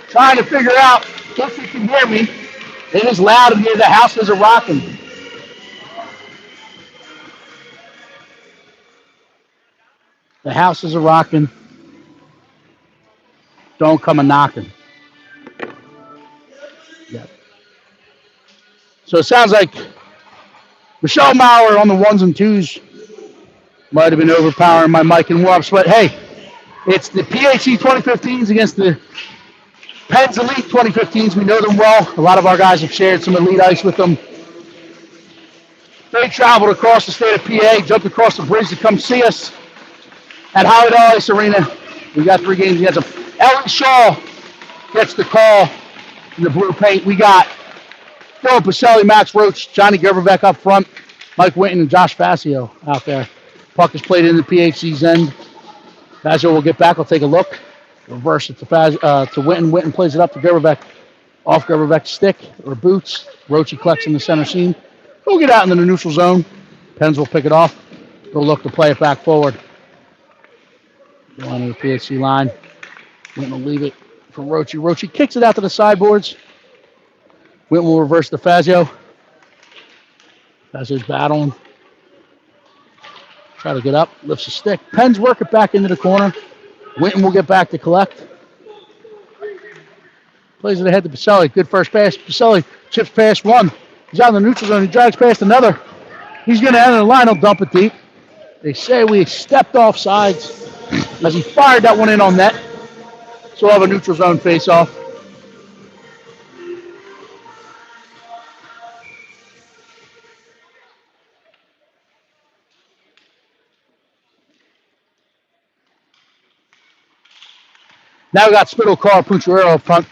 Trying to figure out if you can hear me. It is loud in here. The house is rocking. The house is rocking. Don't come a knocking. Yep. So it sounds like Michelle Mauer on the ones and twos might have been overpowering my mic and warm-ups, but hey, it's the PHC 2015s against the Penn's Elite 2015s. We know them well. A lot of our guys have shared some Elite ice with them. They traveled across the state of PA, jumped across the bridge to come see us at Howard Ice Arena. We got 3 games against them. Ellie Shaw gets the call in the blue paint. We got Phil Pacelli, Max Roach, Johnny Gerberbeck up front, Mike Winton, and Josh Facio out there. Puck is played in the PHC's end. Fazio will get back. I'll take a look. Reverse it to Winton. Winton plays it up to Gerberbeck. Off Gerberbeck's stick or boots. Roachy collects in the center seam. We'll get out into the neutral zone. Pens will pick it off. They'll look to play it back forward. Go on to the PHC line. Winton will leave it for Roachy. Roachy kicks it out to the sideboards. Winton will reverse to Fazio. Fazio's battling. Try to get up. Lifts the stick. Pens work it back into the corner. Winton will get back to collect. Plays it ahead to Pacelli. Good first pass. Pacelli chips past one. He's out in the neutral zone. He drags past another. He's going to enter the line. He'll dump it deep. They say we stepped off sides as he fired that one in on net. So we'll have a neutral zone face-off. Now we got Spittle, Carl, Pucciarello up front.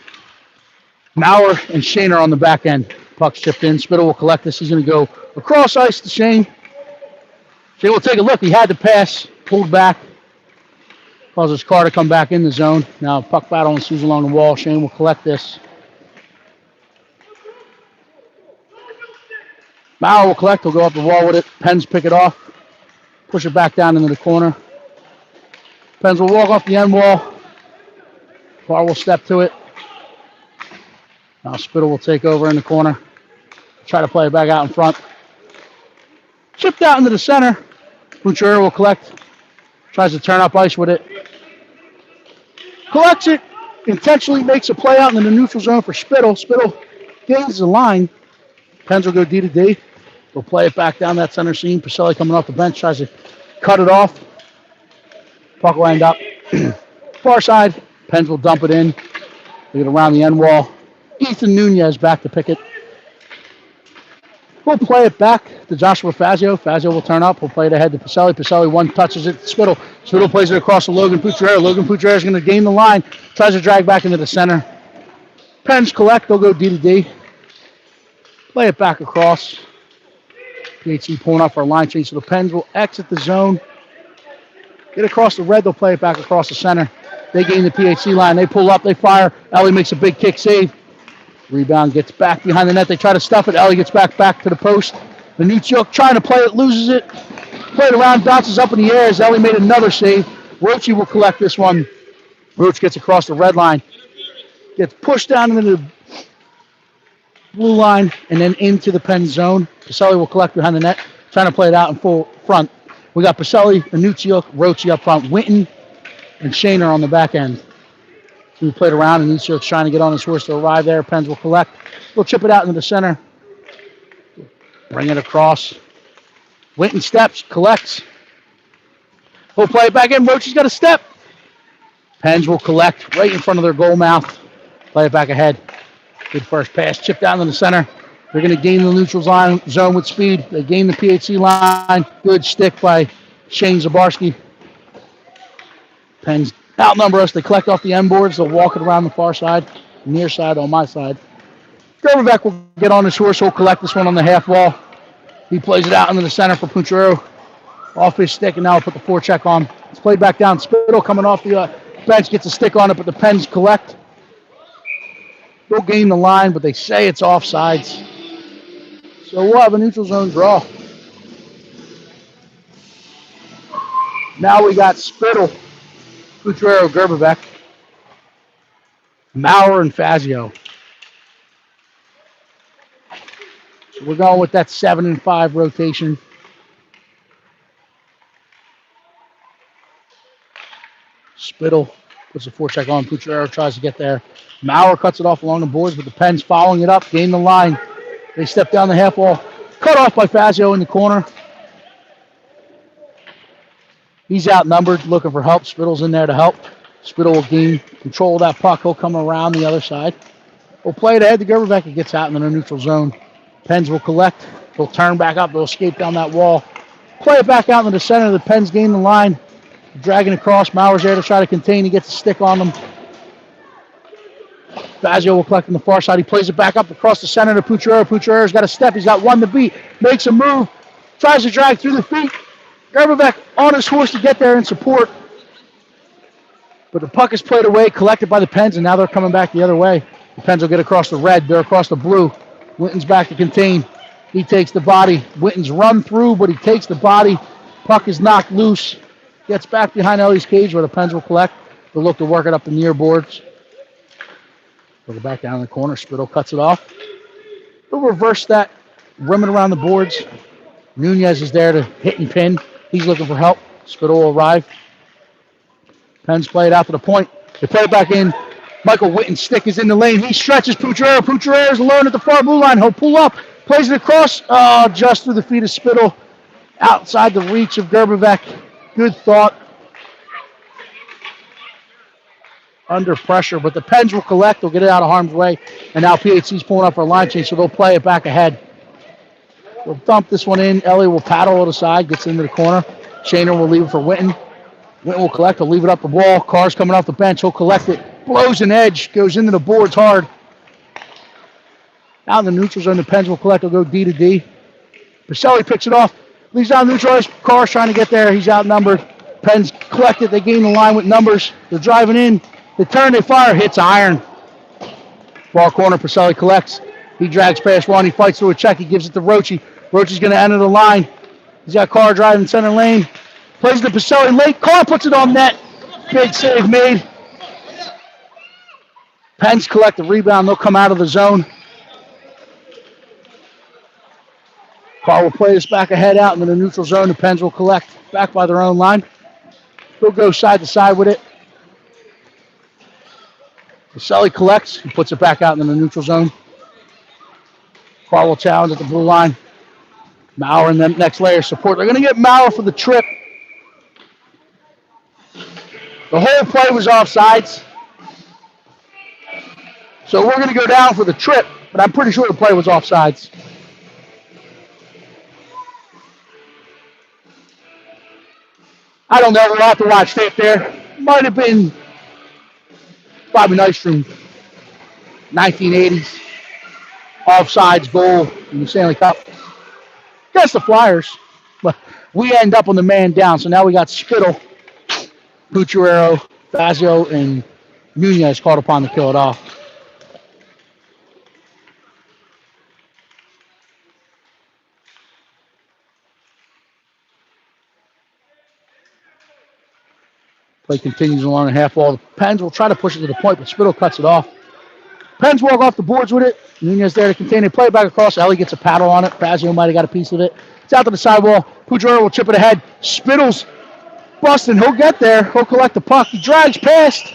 Mauer and Shane are on the back end. Puck's chipped in. Spittle will collect this. He's going to go across ice to Shane. Shane will take a look. He had to pass. Pulled back. Causes Carr to come back in the zone. Now puck battle ensues along the wall. Shane will collect this. Mauer will collect. He'll go up the wall with it. Pens pick it off. Push it back down into the corner. Pens will walk off the end wall. Carr will step to it. Now Spittle will take over in the corner. Try to play it back out in front. Chipped out into the center. Pucciarello will collect. Tries to turn up ice with it. Collects it. Intentionally makes a play out in the neutral zone for Spittle. Spittle gains the line. Pens will go D to D. We'll play it back down that center seam. Pacelli coming off the bench. Tries to cut it off. Puck will end up. Far side. Pens will dump it in. They get around the end wall. Ethan Nunez back to pick it. We'll play it back to Joshua Fazio. Fazio will turn up. We'll play it ahead to Pacelli. Pacelli one touches it to Spittle. Spittle plays it across to Logan Pucciarello. Logan Pucciarello is going to gain the line. Tries to drag back into the center. Pens collect. They'll go D to D. Play it back across. PHC pulling off our line change. So the Pens will exit the zone. Get across the red. They'll play it back across the center. They gain the PHC line. They pull up. They fire. Ellie makes a big kick save. Rebound gets back behind the net. They try to stuff it. Ellie gets back to the post. Venuccio trying to play it. Loses it. Play it around. Bounces up in the air as Ellie made another save. Roachy will collect this one. Roach gets across the red line. Gets pushed down into the blue line and then into the Penn zone. Pacelli will collect behind the net. Trying to play it out in full front. We got Pacelli, Venuccio, Roachy up front. Winton and Shane are on the back end. We played around, and Venuccio's trying to get on his horse to arrive there. Pens will collect. We'll chip it out into the center. Bring it across. Winton steps, collects. We'll play it back in. Roachy's got a step. Pens will collect right in front of their goal mouth. Play it back ahead. Good first pass. Chip down in the center. They're going to gain the neutral zone with speed. They gain the PHC line. Good stick by Shane Zabarski. Pens outnumber us. They collect off the end boards. They'll walk it around the far side, near side on my side. Gerberbeck will get on his horse. He'll collect this one on the half wall. He plays it out into the center for Pucciarello. Off his stick, and now we'll put the forecheck on. It's played back down. Spittle coming off the bench, gets a stick on it, but the Pens collect. They'll gain the line, but they say it's offsides. So we'll have a neutral zone draw. Now we got Spittle, Futrero, Gerberbeck, Maurer, and Fazio. So we're going with that 7 and 5 rotation. Spittle puts the forecheck on. Futrero tries to get there. Maurer cuts it off along the boards, but the Pens following it up, gain the line. They step down the half wall. Cut off by Fazio in the corner. He's outnumbered, looking for help. Spittle's in there to help. Spittle will gain control of that puck. He'll come around the other side. We'll play it ahead to Gerberbeck. It gets out in the neutral zone. Pens will collect. They'll turn back up. They'll escape down that wall. Play it back out into the center. The Pens gain the line. Dragging across. Maurer's there to try to contain. He gets a stick on them. Fazio will collect on the far side. He plays it back up across the center to Futrero. Fuchero's got a step. He's got one to beat. Makes a move. Tries to drag through the feet. Gerberbeck on his horse to get there in support. But the puck is played away, collected by the Pens, and now they're coming back the other way. The Pens will get across the red. They're across the blue. Winton's back to contain. He takes the body. Winton's run through, but he takes the body. Puck is knocked loose. Gets back behind Ellie's cage where the Pens will collect. They'll look to work it up the near boards. They'll go back down in the corner. Spittle cuts it off. They'll reverse that, rim it around the boards. Nunez is there to hit and pin. He's looking for help. Spittle will arrive. Pens play it out to the point. They play it back in. Michael Witten's stick is in the lane. He stretches Futrero. Futrero is alone at the far blue line. He'll pull up. Plays it across. Just through the feet of Spittle. Outside the reach of Gerberbeck. Good thought. Under pressure. But the Pens will collect. They'll get it out of harm's way. And now PHC's pulling up for a line change, so they'll play it back ahead. We'll dump this one in. Ellie will paddle it aside. Gets into the corner. Shaner will leave it for Witten. Witten will collect. He'll leave it up the wall. Carr's coming off the bench. He'll collect it. Blows an edge. Goes into the boards hard. Out in the neutral zone, the Pens will collect. They'll go D to D. Pacelli picks it off. Leaves down neutral ice. Carr's trying to get there. He's outnumbered. Pens collect it. They gain the line with numbers. They're driving in. They turn. They fire. Hits iron. Far corner. Pacelli collects. He drags past one. He fights through a check. He gives it to Roche. Roche's going to enter the line. He's got Carr driving center lane. Plays to Pacelli late. Carr puts it on net. Big save made. Pens collect the rebound. They'll come out of the zone. Carr will play this back ahead out into the neutral zone. The Pens will collect back by their own line. They'll go side to side with it. Pacelli collects. He puts it back out into the neutral zone. Carr will challenge at the blue line. Maurer in the next layer of support. They're going to get Maurer for the trip. The whole play was offsides. So we're going to go down for the trip, but I'm pretty sure the play was offsides. I don't know. We'll have to watch tape there. Might have been Bobby Nystrom, 1980s. Offsides goal in the Stanley Cup. Against the Flyers. But we end up on the man down. So now we got Spittle, Futrero, Fazio, and Nunez called upon to kill it off. Play continues along the half wall. The Pens will try to push it to the point, but Spittle cuts it off. Pens walk off the boards with it. Nunez there to contain it. Play it back across. Ellie gets a paddle on it. Fazio might have got a piece of it. It's out to the sidewall. Futrero will chip it ahead. Spittle's busting. He'll get there. He'll collect the puck. He drags past.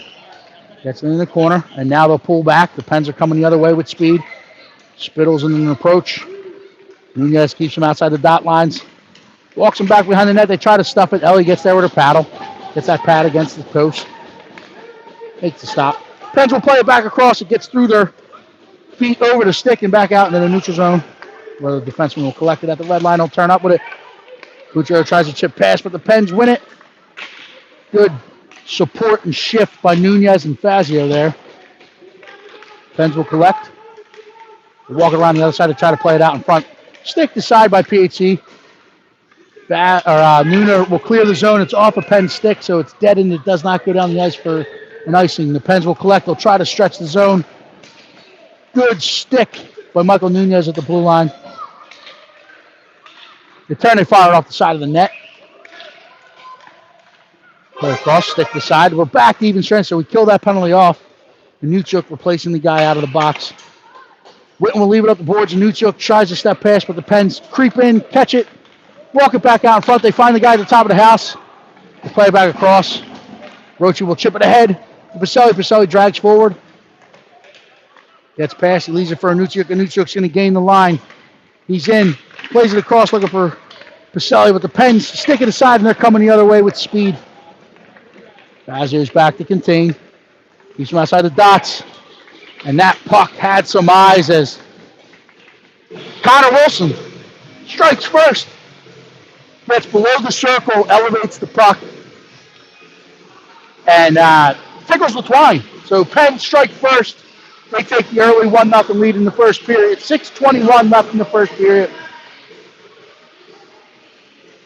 Gets it in the corner, and now they'll pull back. The Pens are coming the other way with speed. Spittle's in an approach. Nunez keeps him outside the dot lines. Walks him back behind the net. They try to stuff it. Ellie gets there with her paddle. Gets that pad against the post. Makes the stop. Pens will play it back across. It gets through their feet over the stick and back out into the neutral zone where the defenseman will collect it at the red line. He'll turn up with it. Futrero tries to chip pass, but the Pens win it. Good support and shift by Nunez and Fazio there. Pens will collect. They walk around the other side to try to play it out in front. Stick aside by PHC. Nooner will clear the zone. It's off a Penn stick, so it's dead and it does not go down the ice for an icing. The Pens will collect. They'll try to stretch the zone. Good stick by Michael Nunez at the blue line. The turn, they fired off the side of the net. Play across, stick to the side. We're back to even strength, so we kill that penalty off. And Nuchuk replacing the guy out of the box. Witten will leave it up the boards, and Nuchuk tries to step past, but the Pens creep in, catch it, walk it back out in front. They find the guy at the top of the house. They play it back across. Rochi will chip it ahead. Pacelli. Pacelli drags forward. Gets past. He leaves it for Anuchuk. Anuchuk's going to gain the line. He's in. Plays it across looking for Pacelli, but the Pens stick it aside, and they're coming the other way with speed. Fazio's back to contain. He's from outside the dots. And that puck had some eyes as Connor Wilson strikes first. Gets below the circle, elevates the puck, and tickles the twine. So Penn strike first. They take the early 1-0 lead in the first period. 6:21 left in the first period.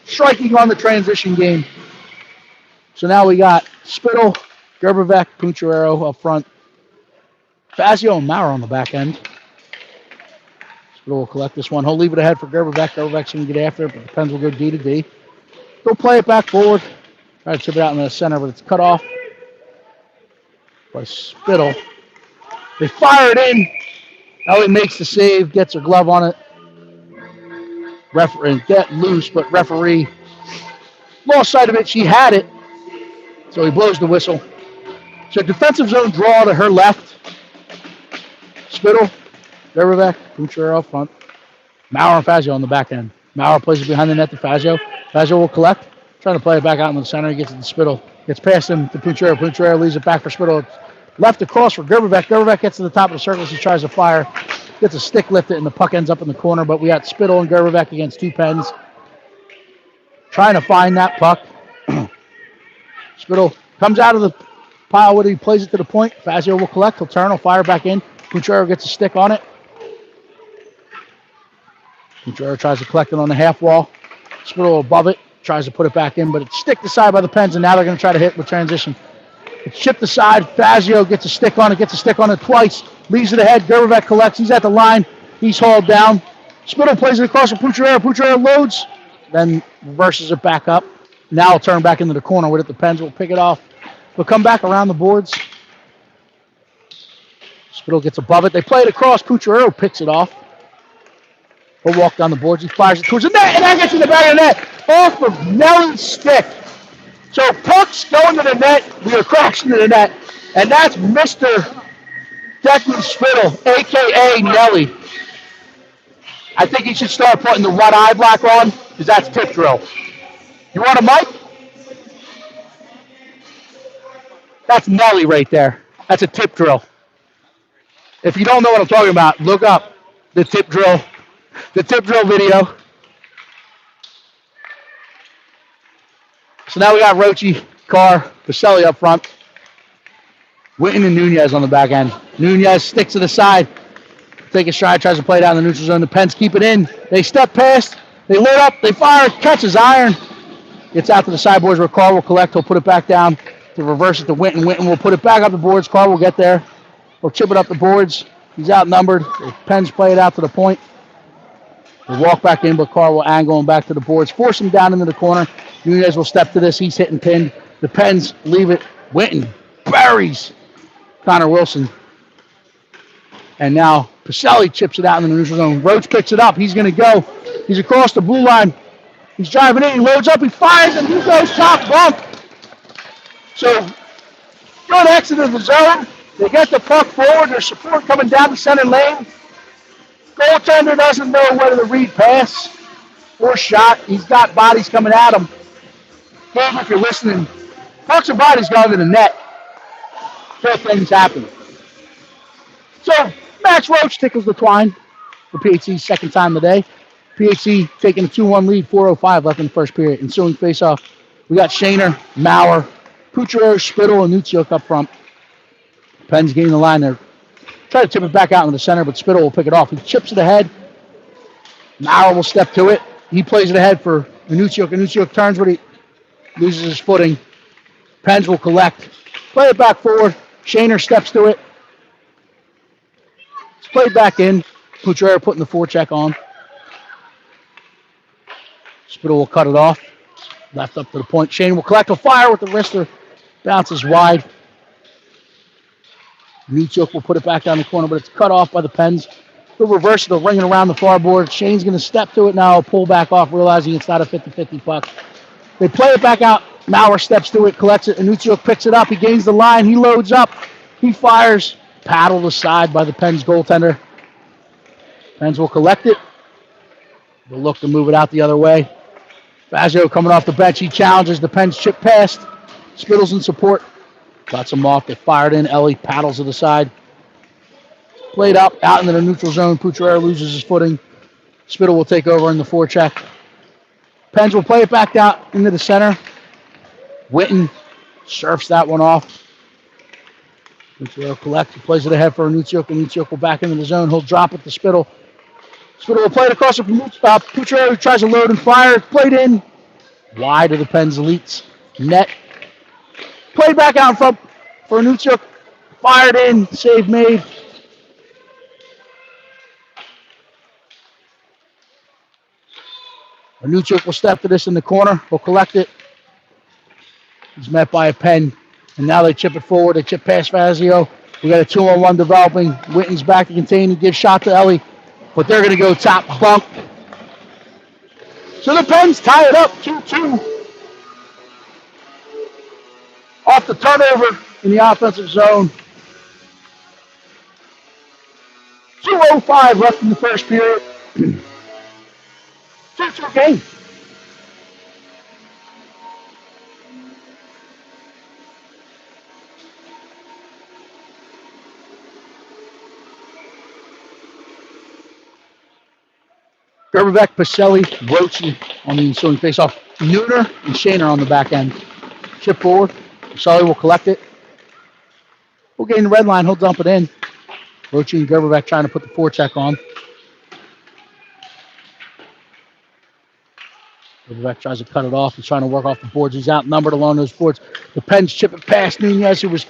Striking on the transition game. So now we got Spittle, Gerbevec, Puncherero up front. Fazio and Maurer on the back end. Spittle will collect this one. He'll leave it ahead for Gerbevec. Gerbevec's going to get after it, but the Pens will go D to D. They'll play it back forward. Try to chip it out in the center, but it's cut off by Spittle. They fire it in. Ellie makes the save, gets her glove on it. Referee get loose, but referee lost sight of it. She had it, so he blows the whistle. So defensive zone draw to her left. Spittle, Gerbevec, Puncherero up front. Maurer and Fazio on the back end. Maurer plays it behind the net to Fazio. Fazio will collect. Trying to play it back out in the center. He gets it to Spittle. Gets past him to Puncherero. Puncherero leaves it back for Spittle. Left across for Gerbevec. Gerbevec gets to the top of the circle as he tries to fire. Gets a stick lifted, and the puck ends up in the corner. But we got Spittle and Gerbevec against two Pens. Trying to find that puck. Spittle comes out of the pile with it. He plays it to the point. Fazio will collect. He'll turn. He'll fire back in. Puncherero gets a stick on it. Puncherero tries to collect it on the half wall. Spittle above it. Tries to put it back in, but it's sticked aside by the Pens, and now they're going to try to hit with transition. It's chipped aside. Fazio gets a stick on it, twice. Leaves it ahead. Gerbevec collects. He's at the line. He's hauled down. Spittle plays it across for Puncherero. Puncherero loads, then reverses it back up. Now he'll turn back into the corner with it. The Pens will pick it off. They'll come back around the boards. Spittle gets above it. They play it across. Puncherero picks it off. He'll walk down the boards. He fires it towards the net, and that gets in the back of the net. Off of Nelly's stick. So pucks going to the net. We are crashing to the net. And that's Mr. Declan Spittle, a.k.a. Nelly. I think he should start putting the red eye black on, because that's tip drill. You want a mic? That's Nelly right there. That's a tip drill. If you don't know what I'm talking about, look up the tip drill video. So now we got Rochi, Carr, Pacelli up front. Witten and Nunez on the back end. Nunez sticks to the side. Take a stride, tries to play down the neutral zone. The Pens keep it in. They step past. They load up. They fire. Catches iron. Gets out to the sideboards where Carr will collect. He'll put it back down to reverse it to Witten. Witten will put it back up the boards. Carr will get there. He'll chip it up the boards. He's outnumbered. The Pens play it out to the point. They walk back in, but Carr will angle him back to the boards. Force him down into the corner. Nunez will step to this. He's hitting pinned. The Pens leave it. Witten buries Connor Wilson. And now Pacelli chips it out in the neutral zone. Roach picks it up. He's going to go. He's across the blue line. He's driving in. He loads up. He fires, and he goes top bump. So good exit of the zone. They get the puck forward. There's support coming down the center lane. Goaltender doesn't know whether to read pass or shot. He's got bodies coming at him. Dave, if you're listening, pucks and bodies going to the net. So things happen. So Max Roach tickles the twine for PHC's second time today. PHC taking a 2-1 lead, 4:05 left in the first period. Ensuing faceoff, we got Shaner, Maurer, Puncherero, Spittle, and Nuchuk up front. Pens getting the line there. Try to tip it back out into the center, but Spittle will pick it off. He chips it ahead. Maurer will step to it. He plays it ahead for Anuchuk. Anuchuk turns, but he loses his footing. Pens will collect. Play it back forward. Shaner steps to it. It's played back in. Putrera putting the forecheck on. Spittle will cut it off. Left up to the point. Shane will collect a fire with the wrister. Bounces wide. Nuchuk will put it back down the corner, but it's cut off by the Pens. He'll reverse it, ringing around the far board. Shane's going to step to it now, pull back off, realizing it's not a 50-50 puck. They play it back out. Maurer steps to it, collects it, and Nuchuk picks it up. He gains the line. He loads up. He fires. Paddled aside by the Pens goaltender. Pens will collect it. They'll look to move it out the other way. Fazio coming off the bench. He challenges. The Pens chip past. Spittle's in support. Cuts him off. They fired in. Ellie paddles to the side. Played out into the neutral zone. Putrera loses his footing. Spittle will take over in the forecheck. Pens will play it back out into the center. Witten surfs that one off. Putrera collects. He plays it ahead for Nuchuk, and Nuchuk will back into the zone. He'll drop it to Spittle. Spittle will play it across to Putrera, who tries to load and fire. It's played in. Wide of the Pens elites. Net. Played back out in front for Nuchuk. Fired in. Save made. Nuchuk will step to this in the corner. He'll collect it. He's met by a Pen. And now they chip it forward. They chip past Fazio. We got a 2-on-1 developing. Witten's back to contain. He gives shot to Ellie. But they're going to go top bunk. So the Pens tie it up 2-2. Off the turnover in the offensive zone. 2:05 left in the first period. 2-2 game. Gerberbeck, Pacelli, Roche on the ensuing faceoff. Nooner and Shaner on the back end. Chip forward. Pacelli will collect it. We'll gain the red line. He'll dump it in. Roche and Gerberbeck trying to put the forecheck on. Gerberbeck tries to cut it off. He's trying to work off the boards. He's outnumbered along those boards. The Pens chip it past Nunez, who was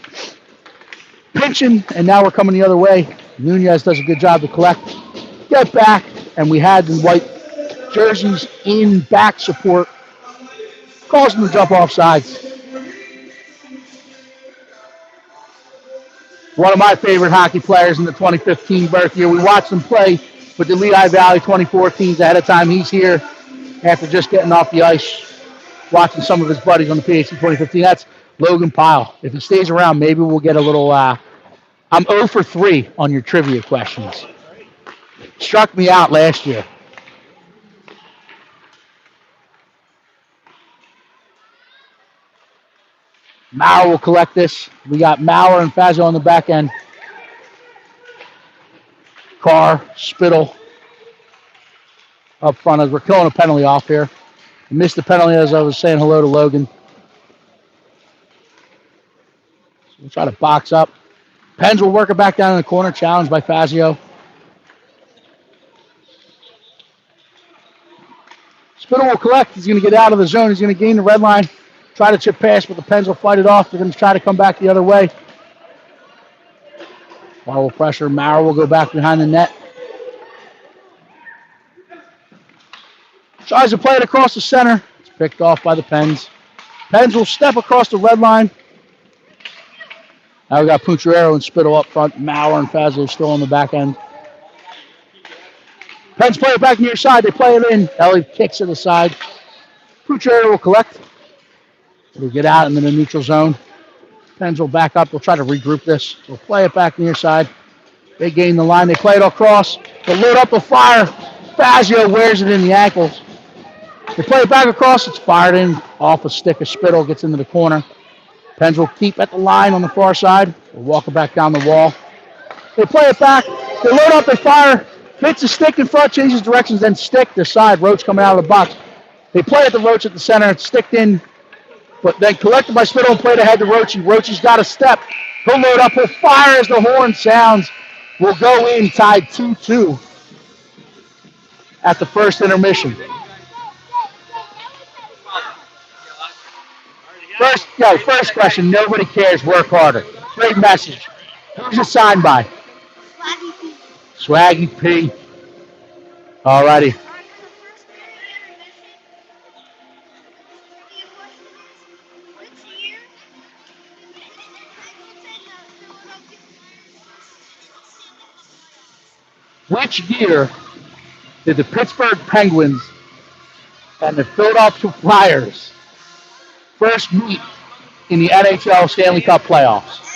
pinching, and now we're coming the other way. Nunez does a good job to collect. Get back. And we had the white jerseys in back support. Calls them to jump off sides. One of my favorite hockey players in the 2015 birth year. We watched him play with the Lehigh Valley 2014s ahead of time. He's here after just getting off the ice, watching some of his buddies on the PHC 2015. That's Logan Pyle. If he stays around, maybe we'll get a little... I'm 0 for 3 on your trivia questions. Struck me out last year. Maurer will collect this. We got Maurer and Fazio on the back end. Carr, Spittle up front as we're killing a penalty off here. I missed the penalty as I was saying hello to Logan. So we'll try to box up. Pens will work it back down in the corner, challenged by Fazio. Spittle will collect. He's going to get out of the zone. He's going to gain the red line. Try to chip past, but the Pens will fight it off. They're going to try to come back the other way. Maurer will pressure. Maurer will go back behind the net. Tries to play it across the center. It's picked off by the Pens. Pens will step across the red line. Now we got Putrera and Spittle up front. Maurer and Fazio still on the back end. Pens play it back near side. They play it in. Ellie kicks it aside. Putrera will collect. It'll get out into the neutral zone. Pens will back up. They'll try to regroup this. They'll play it back near side. They gain the line. They play it across. They load up the fire. Fazio wears it in the ankles. They play it back across. It's fired in off a stick of Spittle. Gets into the corner. Pens will keep at the line on the far side. They'll walk it back down the wall. They play it back. They load up. They fire. Hits a stick in front, changes directions, then stick to side. Roach coming out of the box. They play at the Roach at the center. It's sticked in, but then collected by Spittle and played ahead to Roach. Roach's got a step. He'll load up. He'll fire as the horn sounds. Will go in, tied 2-2 at the first intermission. First question. Nobody cares. Work harder. Great message. Who's it signed by? Swaggy P. Alrighty. Which year did the Pittsburgh Penguins and the Philadelphia Flyers first meet in the NHL Stanley Cup playoffs?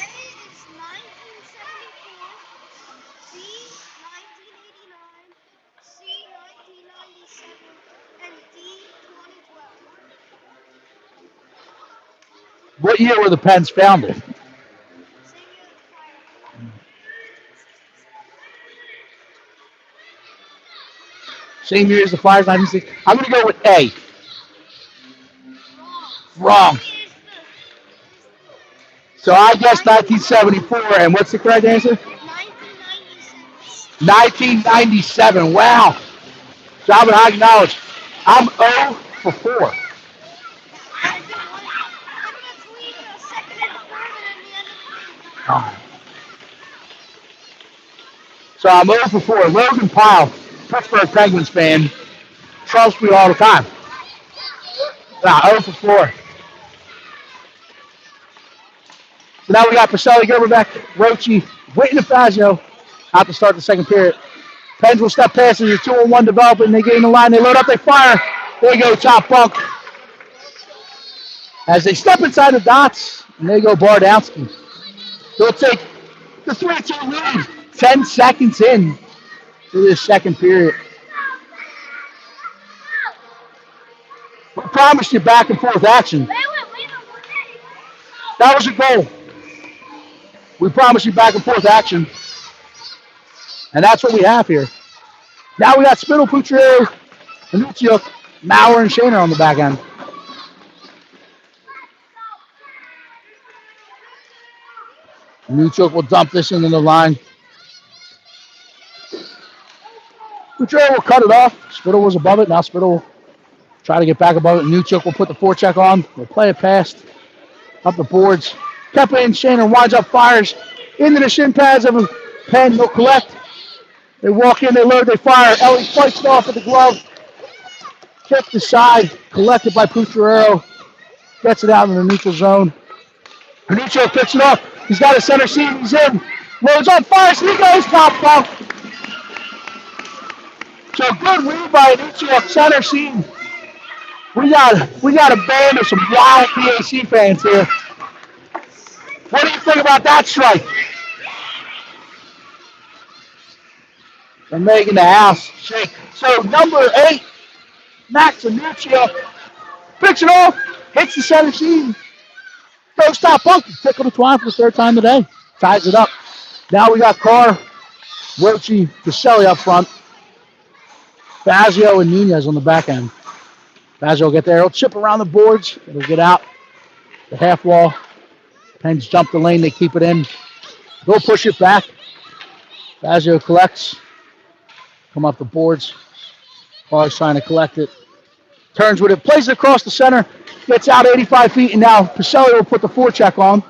What year were the Pens founded? Same year as the Flyers, 96. I'm going to go with A. Wrong. So I guess 1974. And what's the correct answer? 1997. Wow. Job of high knowledge. I'm 0 for 4. So I'm 0 for 4. Logan Pyle, Pittsburgh Penguins fan, trumps me all the time. 0 for 4. So now we got Pacelli, Gerberbeck, Roche, Whitten, and Fazio out to start the second period. Pens will step past as a 2-on-1 developing. They gain the line. They load up. They fire. There you go, top bunk. As they step inside the dots, and there you go, Bardowski. They'll take the 3-2 lead 10 seconds in to this second period. We promised you back and forth action. That was a goal. We promised you back and forth action. And that's what we have here. Now we got Spittle, Pucciarelli, Anucciuk, Maurer, and Shaner on the back end. Anucciuk will dump this into the line. Pucciarelli will cut it off. Spittle was above it. Now Spittle will try to get back above it. Anucciuk will put the forecheck on. We'll play it past up the boards. Kept in. Shaner winds up, fires into the shin pads of a Pen. They'll collect. They walk in, they load, they fire. Ellie fights it off with the glove. Kicked aside, collected by Pucciarelli. Gets it out in the neutral zone. Anucciuk picks it up. He's got a center seam. He's in. Loads on, fires. He goes top bump. So good read by Anucciuk, center seam. We got a band of some wild PHC fans here. What do you think about that strike? They're making the house shake. So number 8, Max Anucciuk, picks it off, hits the center seam. Goes top bunk, tickle the twine for the third time today. Ties it up. Now we got Carr, Roche, Pacelli up front. Fazio and Nunez on the back end. Fazio will get there. He'll chip around the boards. It'll get out the half wall. Pens jump the lane. They keep it in. Go push it back. Fazio collects. Come up the boards. Carr's trying to collect it. Turns with it. Plays it across the center. Gets out 85 feet. And now Pacelli will put the forecheck on.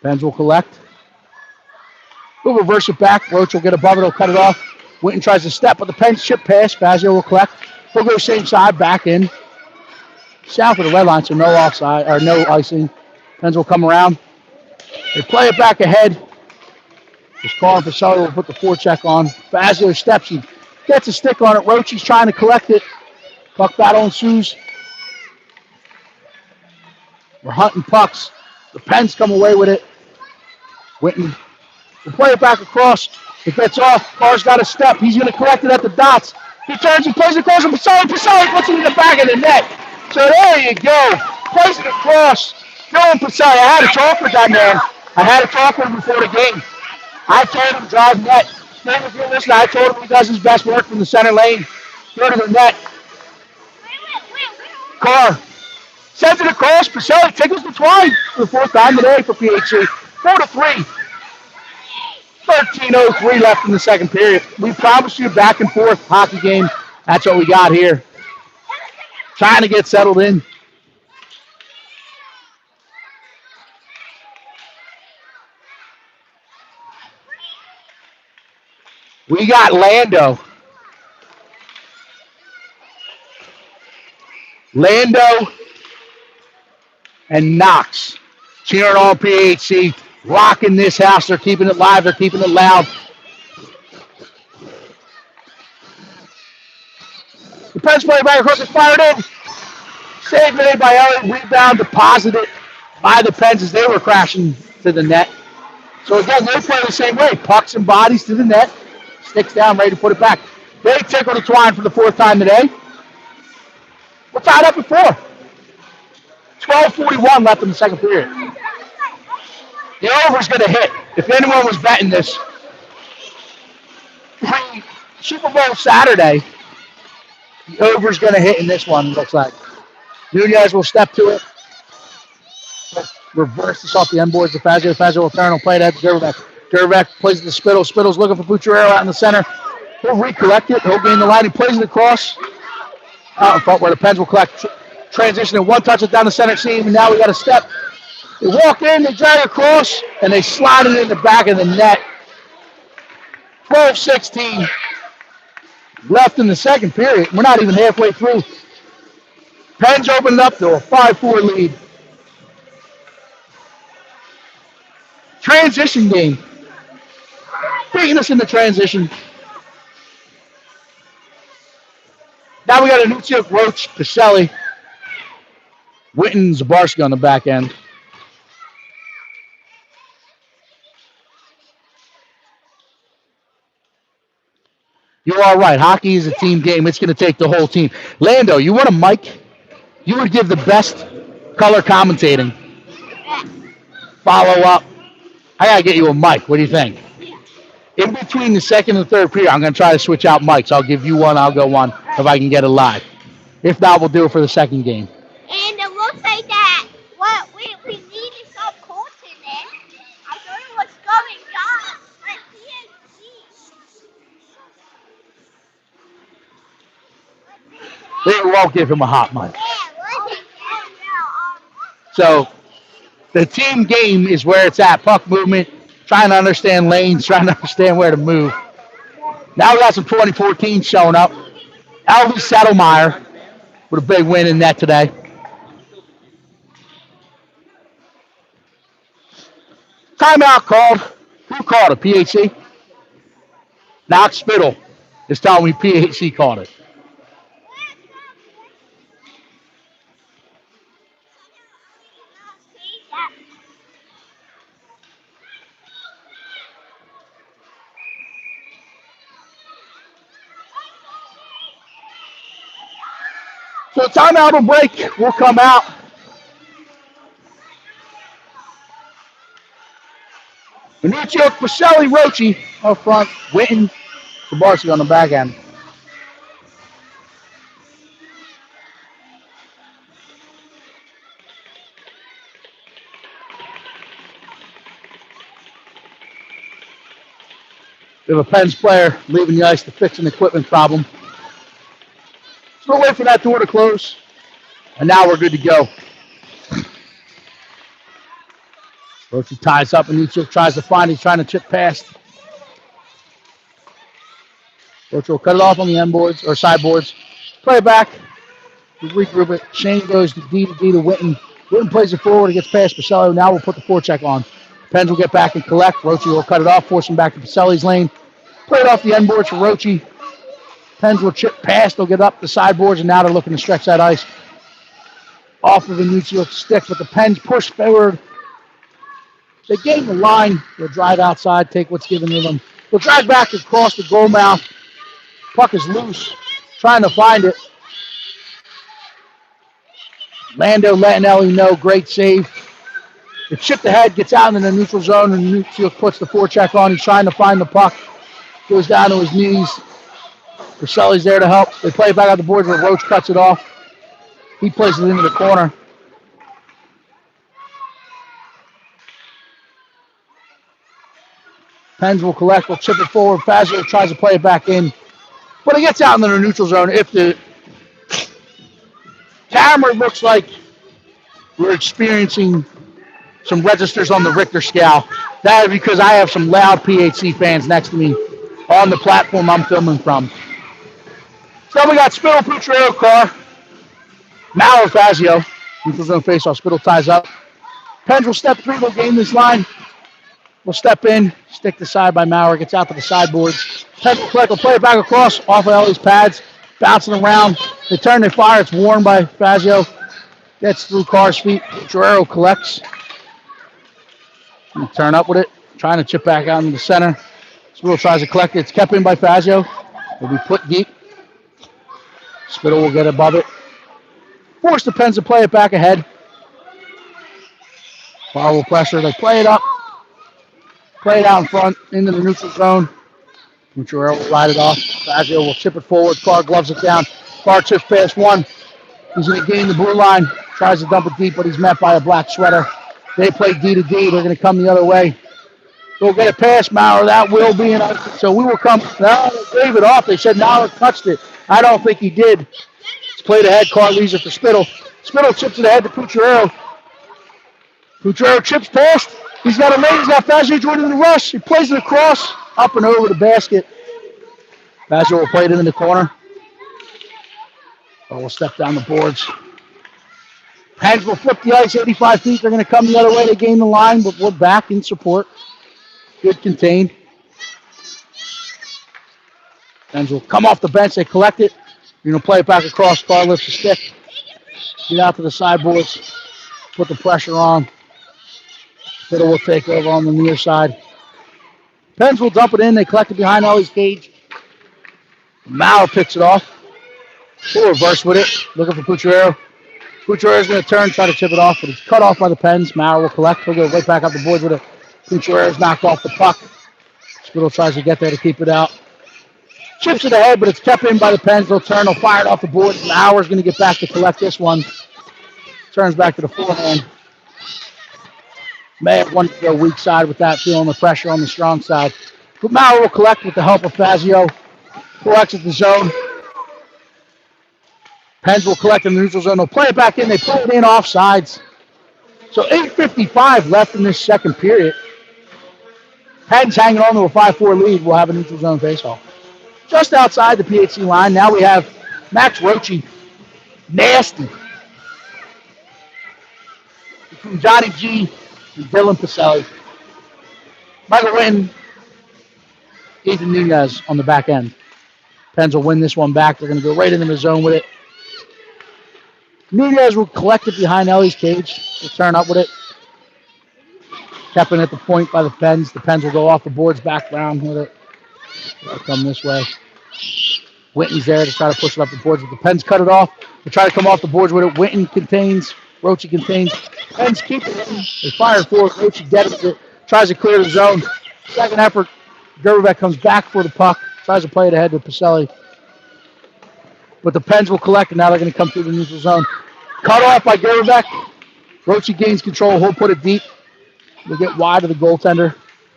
Pens will collect. He'll reverse it back. Roach will get above it. He'll cut it off. Whitten tries to step, but the Pens chip pass. Fazio will collect. He'll go same side, back in. South of the red line, so no offside, or no icing. Pens will come around. They play it back ahead. Just Carr and Pacelli will put the forecheck on. Fazio steps. He gets a stick on it. Roche's trying to collect it. Puck battle ensues. We're hunting pucks. The Pens come away with it. Whitten will play it back across. It gets off. Carr's got a step. He's going to collect it at the dots. He turns and plays it across. And Pacelli puts it in the back of the net. So there you go. Plays it across. Dylan Pacelli. I had to talk with that man. I had to talk with him before the game. I told him drive net. Then if you're listening, I told him he does his best work from the center lane. Go to the net. Carr sends it across. Pacelli tickles the twine for the fourth time today for PHC. 4-3. 13:03 left in the second period. We promised you back and forth hockey game. That's what we got here. Trying to get settled in. We got Lando and Knox cheering on PHC, rocking this house. They're keeping it live. They're keeping it loud. The Pens play back across, it's fired in. Save made by Elliott. Rebound deposited by the Pens as they were crashing to the net. So again, they play the same way. Pucks and bodies to the net. Sticks down, ready to put it back. They tickle the twine for the fourth time today. We're tied up at 4. 12:41 left in the second period. The over's going to hit. If anyone was betting this, Super Bowl Saturday, the over's going to hit in this one, looks like. Nunez will step to it. Reverse this off the end boards to Fazio. Fazio will turn. He'll play it at Dervac. Dervac plays it to Spittle. Spittle's looking for Pucciarello out in the center. He'll recollect it. He'll gain the line. He plays it across. Out in front where the Pens will collect. Transition and one touch it down the center seam. And now we got a step. They walk in, they drag across, and they slide it in the back of the net. 12-16 left in the second period. We're not even halfway through. Pens opened up to a 5-4 lead. Transition game. Beating us in the transition. Now we got a Nuccio, Roach, Pacelli, Witten, Zabarski on the back end. You're all right. Hockey is a team game. It's going to take the whole team. Lando, you want a mic? You would give the best color commentating. Follow up. I got to get you a mic. What do you think? In between the second and third period, I'm going to try to switch out mics. I'll give you one. I'll go one if I can get it live. If not, we'll do it for the second game. And it looks like that what we needed some court in there. I don't know what's going on. But PHC. We won't give him a hot mic. So the team game is where it's at. Puck movement, trying to understand lanes, trying to understand where to move. Now we got some 2014 showing up. Alvy Settlemeyer with a big win in net today. Timeout called. Who called it? PHC? Knox Spittle is telling me PHC called it. So timeout will break. We'll come out. Venuccio, Pacelli, Rochi up front. Witten, Zabarski on the back end. We have a Pens player leaving the ice to fix an equipment problem. So we'll wait for that door to close. And now we're good to go. Rochi ties up and Venuccio tries to find. He's trying to chip past. Rochi will cut it off on the end boards or side boards. Play it back. We regroup it. Shane goes to D to Witten. Witten plays it forward. He gets past Pacelli. Now we'll put the forecheck on. Pens will get back and collect. Rochi will cut it off, force him back to Pacelli's lane. Play it off the end boards for Rochi. Pens will chip past. They'll get up the sideboards, and now they're looking to stretch that ice off of Venuccio's stick. But the Pens push forward. They gain the line. They'll drive outside, take what's given to them. They'll drag back across the goal mouth. Puck is loose, trying to find it. Lando letting Ellie know, great save. The chip ahead gets out in the neutral zone, and Nuccio puts the forecheck on. He's trying to find the puck. Goes down to his knees. Pacelli's there to help. They play it back out the boards where Roach cuts it off. He plays it into the corner. Pens will collect, will chip it forward. Fazio tries to play it back in. But it gets out into the neutral zone. If the camera looks like we're experiencing some registers on the Richter scale, that is because I have some loud PHC fans next to me on the platform I'm filming from. So we got Spittle, Pucciarello, Carr, Mauer, Fazio. Neutral zone face-off. Spittle ties up. Pens will step through. They'll gain this line. We'll step in. Stick to side by Mauer. Gets out to the sideboards. Pens will collect. Will play it back across off of Ellie's pads. Bouncing around. They turn, they fire. It's worn by Fazio. Gets through Carr's feet. Pucciarello collects. And turn up with it. Trying to chip back out into the center. Spittle tries to collect it. It's kept in by Fazio. Will be put deep. Spittle will get above it. Force the Pens to play it back ahead. Power will pressure. They play it up. Play it out in front into the neutral zone. Pucciarello will ride it off. Fazio will chip it forward. Carr gloves it down. Carr chips past one. He's going to gain the blue line. Tries to dump it deep, but he's met by a black sweater. They play D to D. They're going to come the other way. They'll get it past Mauer. That will be an out. So we will come. No, they gave it off. They said Mauer touched it. I don't think he did. It's played ahead. Carr leaves it for Spittle. Spittle chips it ahead to Pucciarello. Pucciarello chips past. He's got a lane. He's got Fazio joining the rush. He plays it across, up and over the basket. Fazio will play it in the corner. We'll step down the boards. Pens will flip the ice 85 feet. They're going to come the other way. They gain the line, but we're back in support. Good contained. Pens will come off the bench. They collect it. You're going to play it back across. Carr lifts the stick. Get out to the sideboards. Put the pressure on. Spittle will take over on the near side. Pens will dump it in. They collect it behind Ellie's cage. Mauer picks it off. We'll reverse with it. Looking for Pucciarello. Pucciarello's going to turn, try to chip it off, but he's cut off by the Pens. Mauer will collect. He'll go right back up the boards with it. Pucciarello's knocked off the puck. Spittle tries to get there to keep it out. Chips it ahead, but it's kept in by the Pens. They'll turn. They'll fire it off the board. Mauer's going to get back to collect this one. Turns back to the forehand. May have won the weak side with that, feeling the pressure on the strong side. But Mauer will collect with the help of Fazio. Collects at the zone. Pens will collect in the neutral zone. They'll play it back in. They play it in offsides. So 8:55 left in this second period. Pens hanging on to a 5-4 lead. We'll have a neutral zone faceoff. Just outside the PHC line, now we have Max Roche. Nasty. Between Johnny G and Dylan Pacelli. Michael Wynn, Ethan Nunez on the back end. Pens will win this one back. They're going to go right into the zone with it. Nunez will collect it behind Ellie's cage. We'll turn up with it. Kept in at the point by the Pens. The Pens will go off the boards back round with it. They'll come this way. Winton's there to try to push it up the boards, but the Pens cut it off. They try to come off the boards with it. Winton contains. Roche contains. Pens keep it in. They fire forward. Roche gets it. Tries to clear the zone. Second effort. Gerbeck comes back for the puck. Tries to play it ahead to Pacelli. But the Pens will collect, and now they're going to come through the neutral zone. Cut off by Gerbeck. Roche gains control. He'll put it deep. They'll get wide of the goaltender.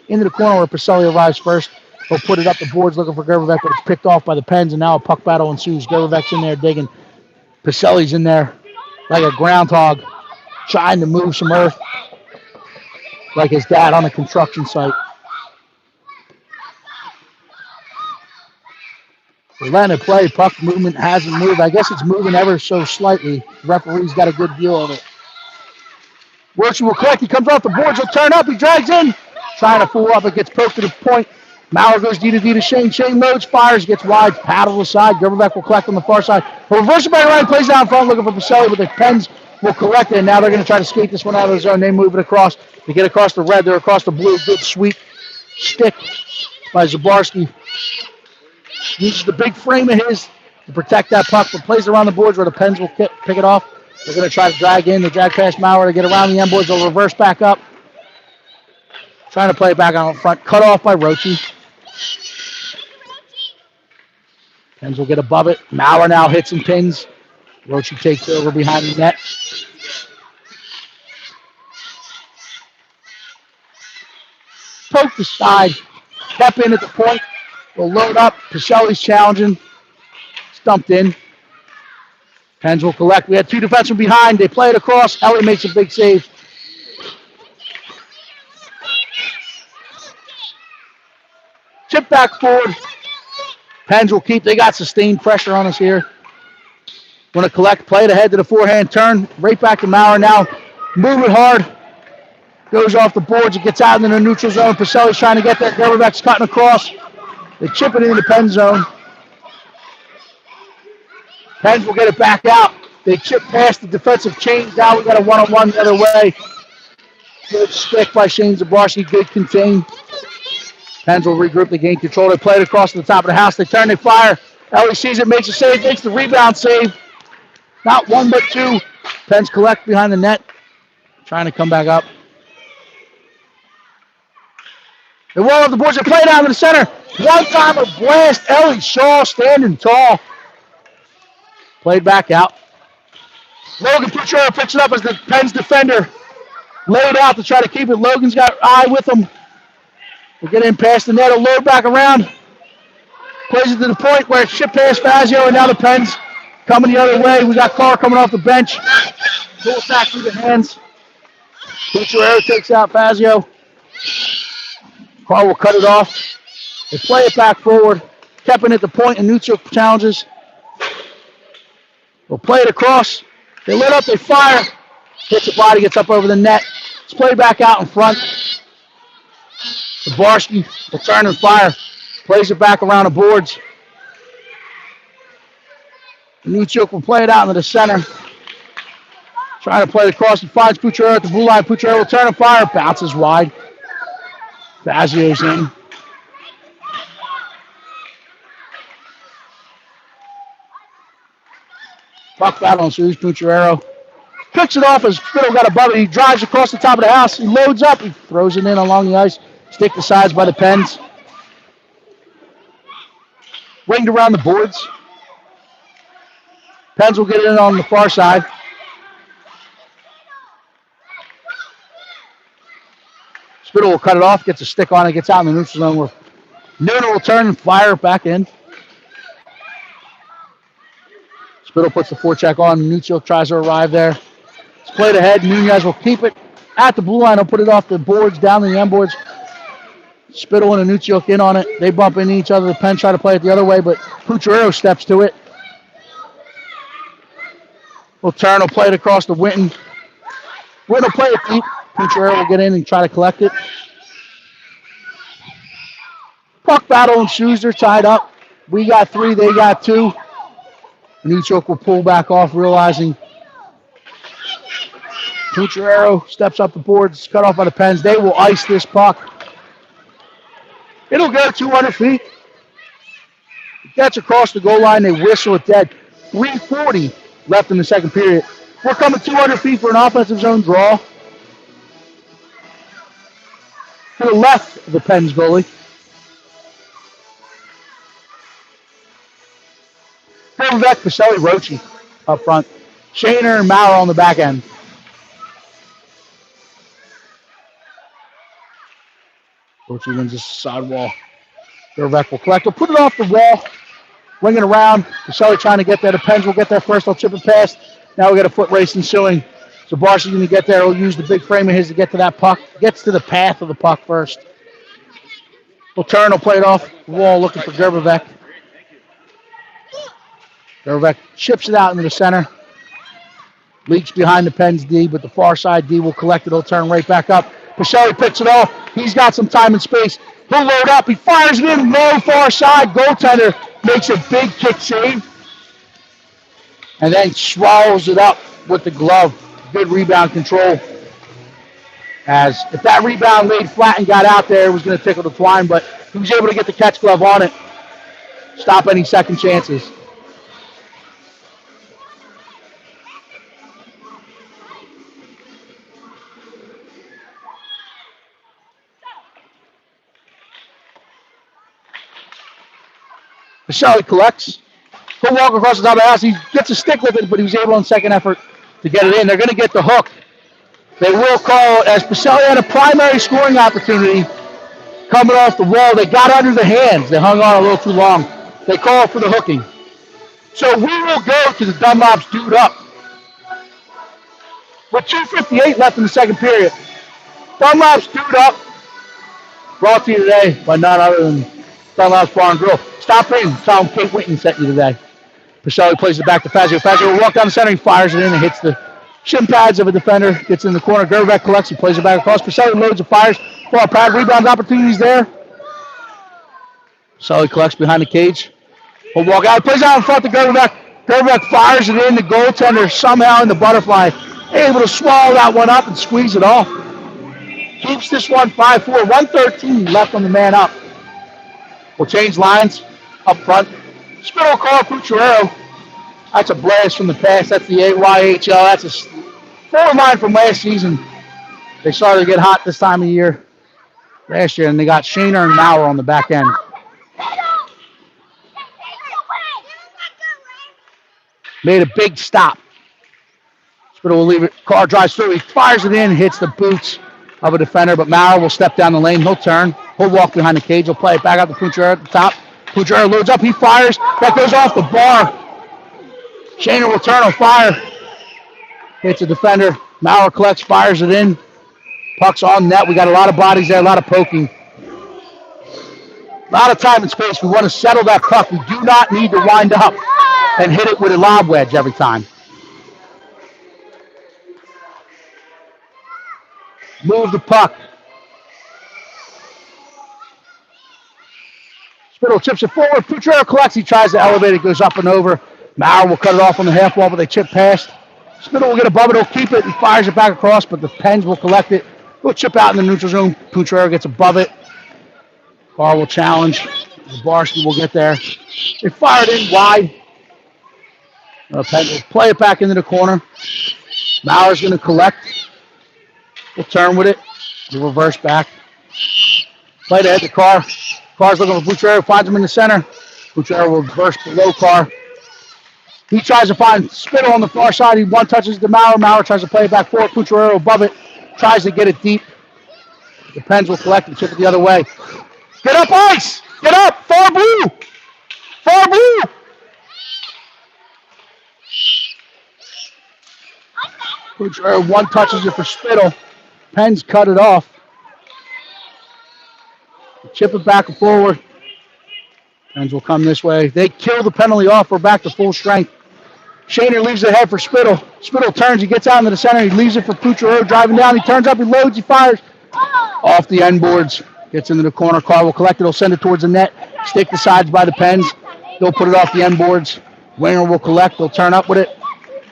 Into the corner where Pacelli arrives first. He'll put it up the boards looking for Gerbeck, but it's picked off by the Pens, and now a puck battle ensues. Gerbeck's in there digging. Pacelli's in there like a groundhog, trying to move some earth like his dad on a construction site. They're letting it play. Puck movement hasn't moved. I guess it's moving ever so slightly. The referee's got a good view of it. Roche will collect. He comes off the boards. He'll turn up. He drags in. Trying to fool up. It gets poked to the point. Mauer goes D to D to Shane. Shane loads, fires, gets wide, paddle aside. Gerbeck will collect on the far side. He'll reverse it by Ryan, plays down front looking for Pacelli, but the Pens will collect it. And now they're going to try to skate this one out of the zone. They move it across. They get across the red. They're across the blue. Good sweep. Stick by Zabarski. Uses the big frame of his to protect that puck, but plays around the boards where the Pens will pick it off. They're going to try to drag in. They drag past Mauer to get around the end boards. They'll reverse back up. Trying to play it back out in front. Cut off by Roche. Pens will get above it. Mauer now hits and pins. Roche takes over behind the net. Poke the side. Step in at the point. We'll load up. Pacelli's challenging. Stumped in. Pens will collect. We had two defensemen behind. They play it across. Ellie makes a big save. Chip back forward. Pens will keep. They got sustained pressure on us here. Going to collect, play it ahead to the forehand turn. Right back to Maurer now. Move it hard. Goes off the boards. It gets out into the neutral zone. Pacelli's trying to get that. Gerberbeck's cutting across. They chip it into the Penn zone. Pens will get it back out. They chip past the defensive chains. Now we got a one-on-one the other way. Good stick by Shane Zabarski. Good contain. Pens will regroup. They gain control. They play it across the top of the house. They turn. They fire. Ellie sees it. Makes a save. Makes the rebound save. Not one, but two. Pens collect behind the net. Trying to come back up. They roll off the boards. They play down to the center. One time a blast. Ellie Shaw standing tall. Played back out. Logan Puchero picks it up as the Pens defender. Laid out to try to keep it. Logan's got eye with him. We get in past the net. A load back around. Plays it to the point where it's shipped past Fazio, and now the Pens coming the other way. We got Carr coming off the bench. Pull back through the hands. Puchero takes out Fazio. Carr will cut it off. They play it back forward. Kepping at the point, and Nuchuk challenges. They'll play it across. They lit up, they fire. Hits the body, gets up over the net. It's played back out in front. Zabarski will turn and fire. Plays it back around the boards. Nuchuk will play it out into the center. Trying to play it across. He finds Puchero at the blue line. Puchero will turn and fire. Bounces wide. Fazio's in. Puck battle ensues. Puchero picks it off as Spittle got above it. He drives across the top of the house. He loads up. He throws it in along the ice. Stick the sides by the Pens. Winged around the boards. Pens will get in on the far side. Spittle will cut it off, gets a stick on it, gets out in the neutral zone where Noonan will turn and fire back in. Spittle puts the forecheck on. Nuchuk tries to arrive there. It's played ahead. Nunez will keep it at the blue line. He'll put it off the boards, down the end boards. Spittle and Nuchuk in on it. They bump into each other. The Pen try to play it the other way, but Puchero steps to it. Will turn. Will play it across to Winton. Winton will play it deep. Puchero will get in and try to collect it. Puck battle ensues. They're tied up. We got three. They got two. Nuchuk will pull back off, realizing Puchero steps up the boards, cut off by the Pens. They will ice this puck. It'll go 200 feet. It gets across the goal line. They whistle it dead. 3:40 left in the second period. We're coming 200 feet for an offensive zone draw. To the left of the Pens goalie. Gerberbeck, Pacelli, Roche up front. Shaner and Maurer on the back end. Roche wins this side wall. Gerberbeck will collect. He'll put it off the wall. Wing it around. Pacelli trying to get there. The Pens will get there first. They'll chip it past. Now we got a foot race ensuing. So Barcy's going to get there. He'll use the big frame of his to get to that puck. Gets to the path of the puck first. He'll turn. He'll play it off the wall looking for Gerberbeck. Gerberbeck chips it out into the center. Leaks behind the Pens D, but the far side D will collect it. He'll turn right back up. Pacelli picks it off. He's got some time and space. He'll load up. He fires it in low far side. Goaltender makes a big kick save. And then swallows it up with the glove. Good rebound control. As if that rebound laid flat and got out there, it was going to tickle the twine, but he was able to get the catch glove on it. Stop any second chances. Pacelli collects. He'll walk across the top of the house. He gets a stick with it, but he was able on second effort to get it in. They're going to get the hook. They will call it as Pacelli had a primary scoring opportunity coming off the wall. They got under the hands. They hung on a little too long. They call for the hooking. So we will go to the Dunlops dude up. With 2:58 left in the second period. Dunlops dude up. Brought to you today by none other than Dunlop's Bar and Grill. Stop in. Tell him Kate Whitten sent you today. Pacelli plays it back to Fazio. Fazio will walk down the center. He fires it in and hits the shin pads of a defender. Gets in the corner. Gerbeck collects. He plays it back across. Pacelli loads and fires. Ball pad. Rebound opportunities there. Pacelli collects behind the cage. He'll walk out. Plays out in front to Gerbeck. Gerbeck fires it in. The goaltender somehow in the butterfly able to swallow that one up and squeeze it off. Keeps this one 5-4. 1:13 left on the man up. We'll change lines up front. Spittle call Pucciarello. That's a blast from the past. That's the AYHL. That's a forward line from last season. They started to get hot this time of year last year, and they got Shaner and Maurer on the back end. Made a big stop. Spittle will leave it. Carr drives through. He fires it in, hits the boots of a defender, but Maurer will step down the lane. He'll turn. He'll walk behind the cage. He'll play it back out to Pucciarello at the top. Pucciarello loads up. He fires. That goes off the bar. Shaner will turn on fire. Hits a defender. Maurer collects, fires it in. Puck's on net. We got a lot of bodies there, a lot of poking. A lot of time and space. We want to settle that puck. We do not need to wind up and hit it with a lob wedge every time. Move the puck. Spittle chips it forward. Pucciarello collects. He tries to elevate it. Goes up and over. Maurer will cut it off on the half wall, but they chip past. Spittle will get above it. He'll keep it. He fires it back across, but the Pens will collect it. He'll chip out in the neutral zone. Pucciarello gets above it. Carr will challenge. Zabarski will get there. They fire it in wide. Pens will play it back into the corner. Maurer's going to collect. We'll turn with it. We'll reverse back. Play to head to Carr. Carr's looking for Pucciarello. Finds him in the center. Pucciarello will reverse below Carr. He tries to find Spittle on the far side. He one touches to Maurer. Maurer tries to play it back forward. Pucciarello above it. Tries to get it deep. The Pens will collect and chip it the other way. Get up, ice! Get up! Far blue! Far blue! Pucciarello one touches it for Spittle. Pens cut it off. Chip it back and forward. Pens will come this way. They kill the penalty off. We're back to full strength. Shaner leaves it ahead for Spittle. Spittle turns. He gets out into the center. He leaves it for Pucciarello driving down. He turns up. He loads. He fires. Off the end boards. Gets into the corner. Carr will collect it. He'll send it towards the net. Stick the sides by the Pens. He'll put it off the end boards. Winger will collect. He'll turn up with it.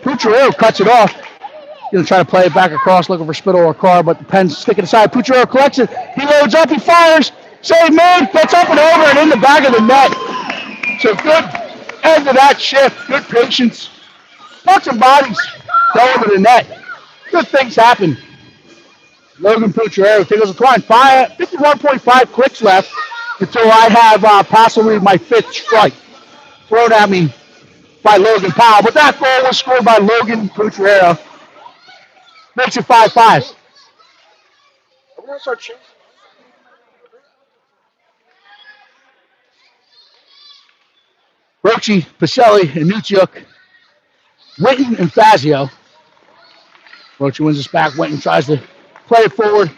Pucciarello cuts it off. He's going to try to play it back across looking for Spittle or Carr, but the Pens stick it aside. Pucciarello collects it. He loads up. He fires. Save made. Gets up and over and in the back of the net. So good end of that shift. Good patience. Pucks and bodies go over the net. Good things happen. Logan Pucciarello tickles the twine. 51.5 clicks left until I have possibly my fifth strike thrown at me by Logan Powell. But that goal was scored by Logan Pucciarello. Makes it 5-5. We're going to start changing. Rochi, Pacelli, and Nuciuk, Whitten, and Fazio. Rochi wins this back. Whitten tries to play it forward.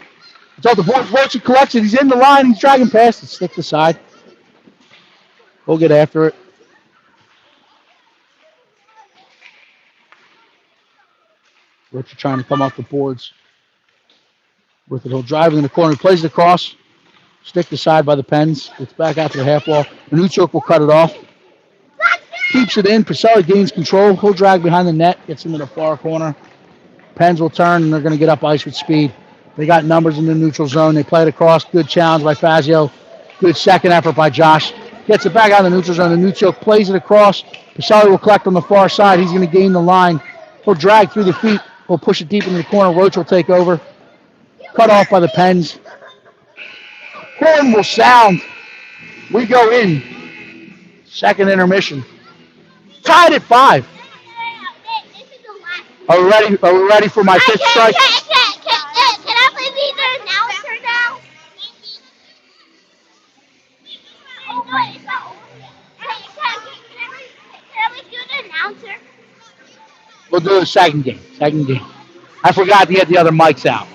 It's off the board. Rochi collects it. He's in the line. He's dragging past it. Stick the side. We'll get after it. Rochi trying to come off the boards. With it, he'll drive in the corner. He plays it across. Stick the side by the Pens. It's back out to the half wall. Nuciuk will cut it off. Keeps it in. Pacelli gains control. He'll drag behind the net. Gets into the far corner. Pens will turn, and they're going to get up ice with speed. They got numbers in the neutral zone. They play it across. Good challenge by Fazio. Good second effort by Josh. Gets it back out of the neutral zone. And Nuciuk plays it across. Pacelli will collect on the far side. He's going to gain the line. He'll drag through the feet. He'll push it deep into the corner. Roach will take over. Cut off by the Pens. Horn will sound. We go in. Second intermission. Tied at 5. Are we ready for my fifth strike? Can I please be the announcer now? Can we do the announcer? We'll do the second game. I forgot to get the other mics out.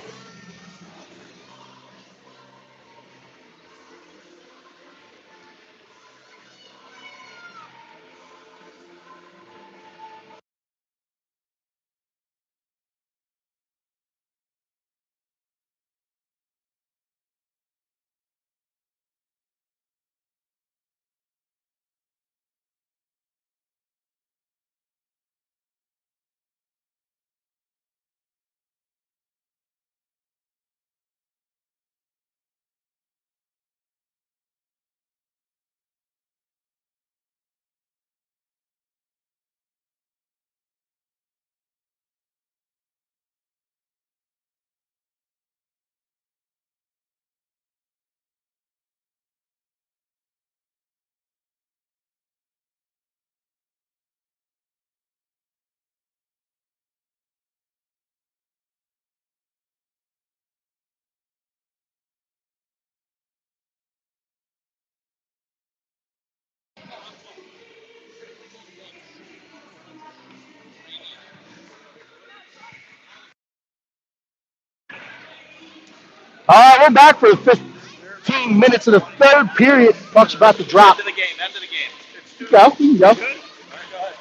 All right, we're back for the 15 minutes of the third period. Puck's about to drop. End of the game. End of the game. It's You go. You can go. good. All right, go ahead.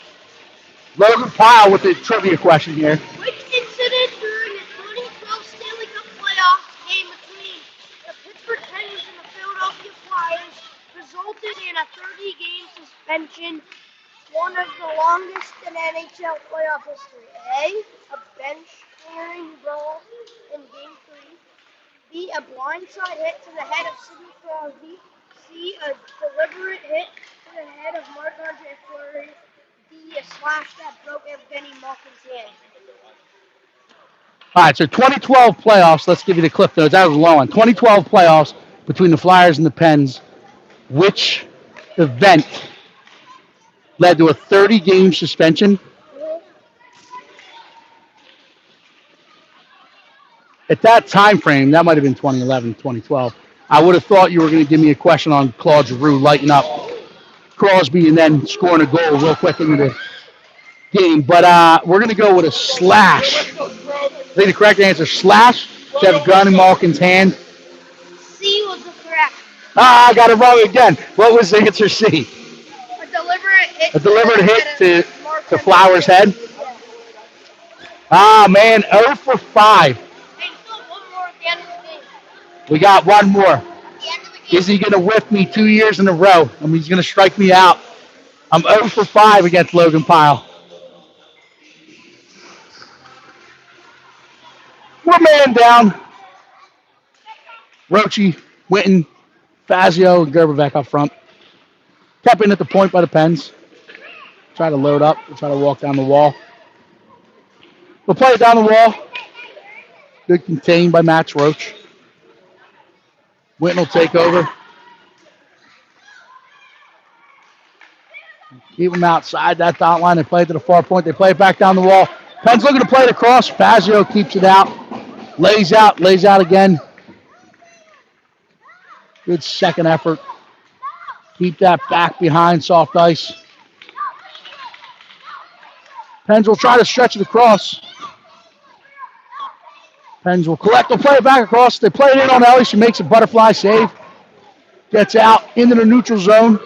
Logan Pyle with the trivia question here. Which incident during the 2012 Stanley Cup playoffs game between the Pittsburgh Penguins and the Philadelphia Flyers resulted in a 30-game suspension, one of the longest in NHL playoff history? A. A bench clearing brawl in Game 3. B. A blindside hit to the head of Sidney Crosby. C. A deliberate hit to the head of Marc-Andre Fleury. D. A slash that broke Evgeny Malkin's hand. All right, so 2012 playoffs. Let's give you the clip notes. That was a long one. 2012 playoffs between the Flyers and the Pens. Which event led to a 30-game suspension? At that time frame, that might have been 2011, 2012. I would have thought you were going to give me a question on Claude Giroux lighting up Crosby and then scoring a goal real quick into the game. But we're going to go with a slash. I think the correct answer, slash to have gun in Malkin's hand. C was the correct. I got it wrong again. What was the answer C? A deliberate hit. A deliberate hit to Marc-Andre Flowers' head? Ah, man, 0 for 5. Hey, still one more at the end of the game. We got one more. At the end of the game. Is he going to whiff me 2 years in a row? I mean, he's going to strike me out. I'm 0 for 5 against Logan Pyle. We're man down. Roche, Witten, Fazio, and Gerberbeck up front. Kept in at the point by the Pens. Try to load up. We'll try to walk down the wall. We'll play it down the wall. Good contained by Max Roach. Witten will take over. Keep them outside that dot line. They play it to the far point. They play it back down the wall. Pens looking to play it across. Fazio keeps it out. Lays out again. Good second effort. Keep that back behind soft ice. Pens will try to stretch it across. Pens will collect. They'll play it back across. They play it in on Ellie. She makes a butterfly save. Gets out into the neutral zone.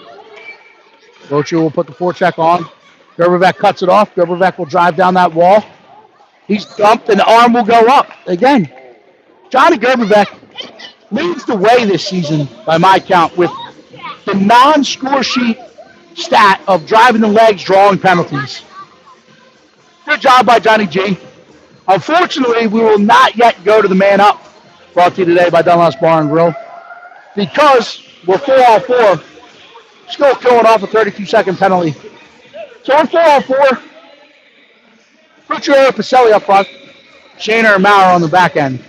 Roche will put the forecheck on. Gerberbeck cuts it off. Gerberbeck will drive down that wall. He's dumped, and the arm will go up. Again, Johnny Gerberbeck leads the way this season, by my count, with the non-score sheet stat of driving the legs, drawing penalties. Good job by Johnny G. Unfortunately, we will not yet go to the man up, brought to you today by Dunlop's Bar and Grill, because we're 4-on-4, still killing off a 32-second penalty. So we're 4-on-4. Couturier, Pacelli up front. Shaner and Maurer on the back end.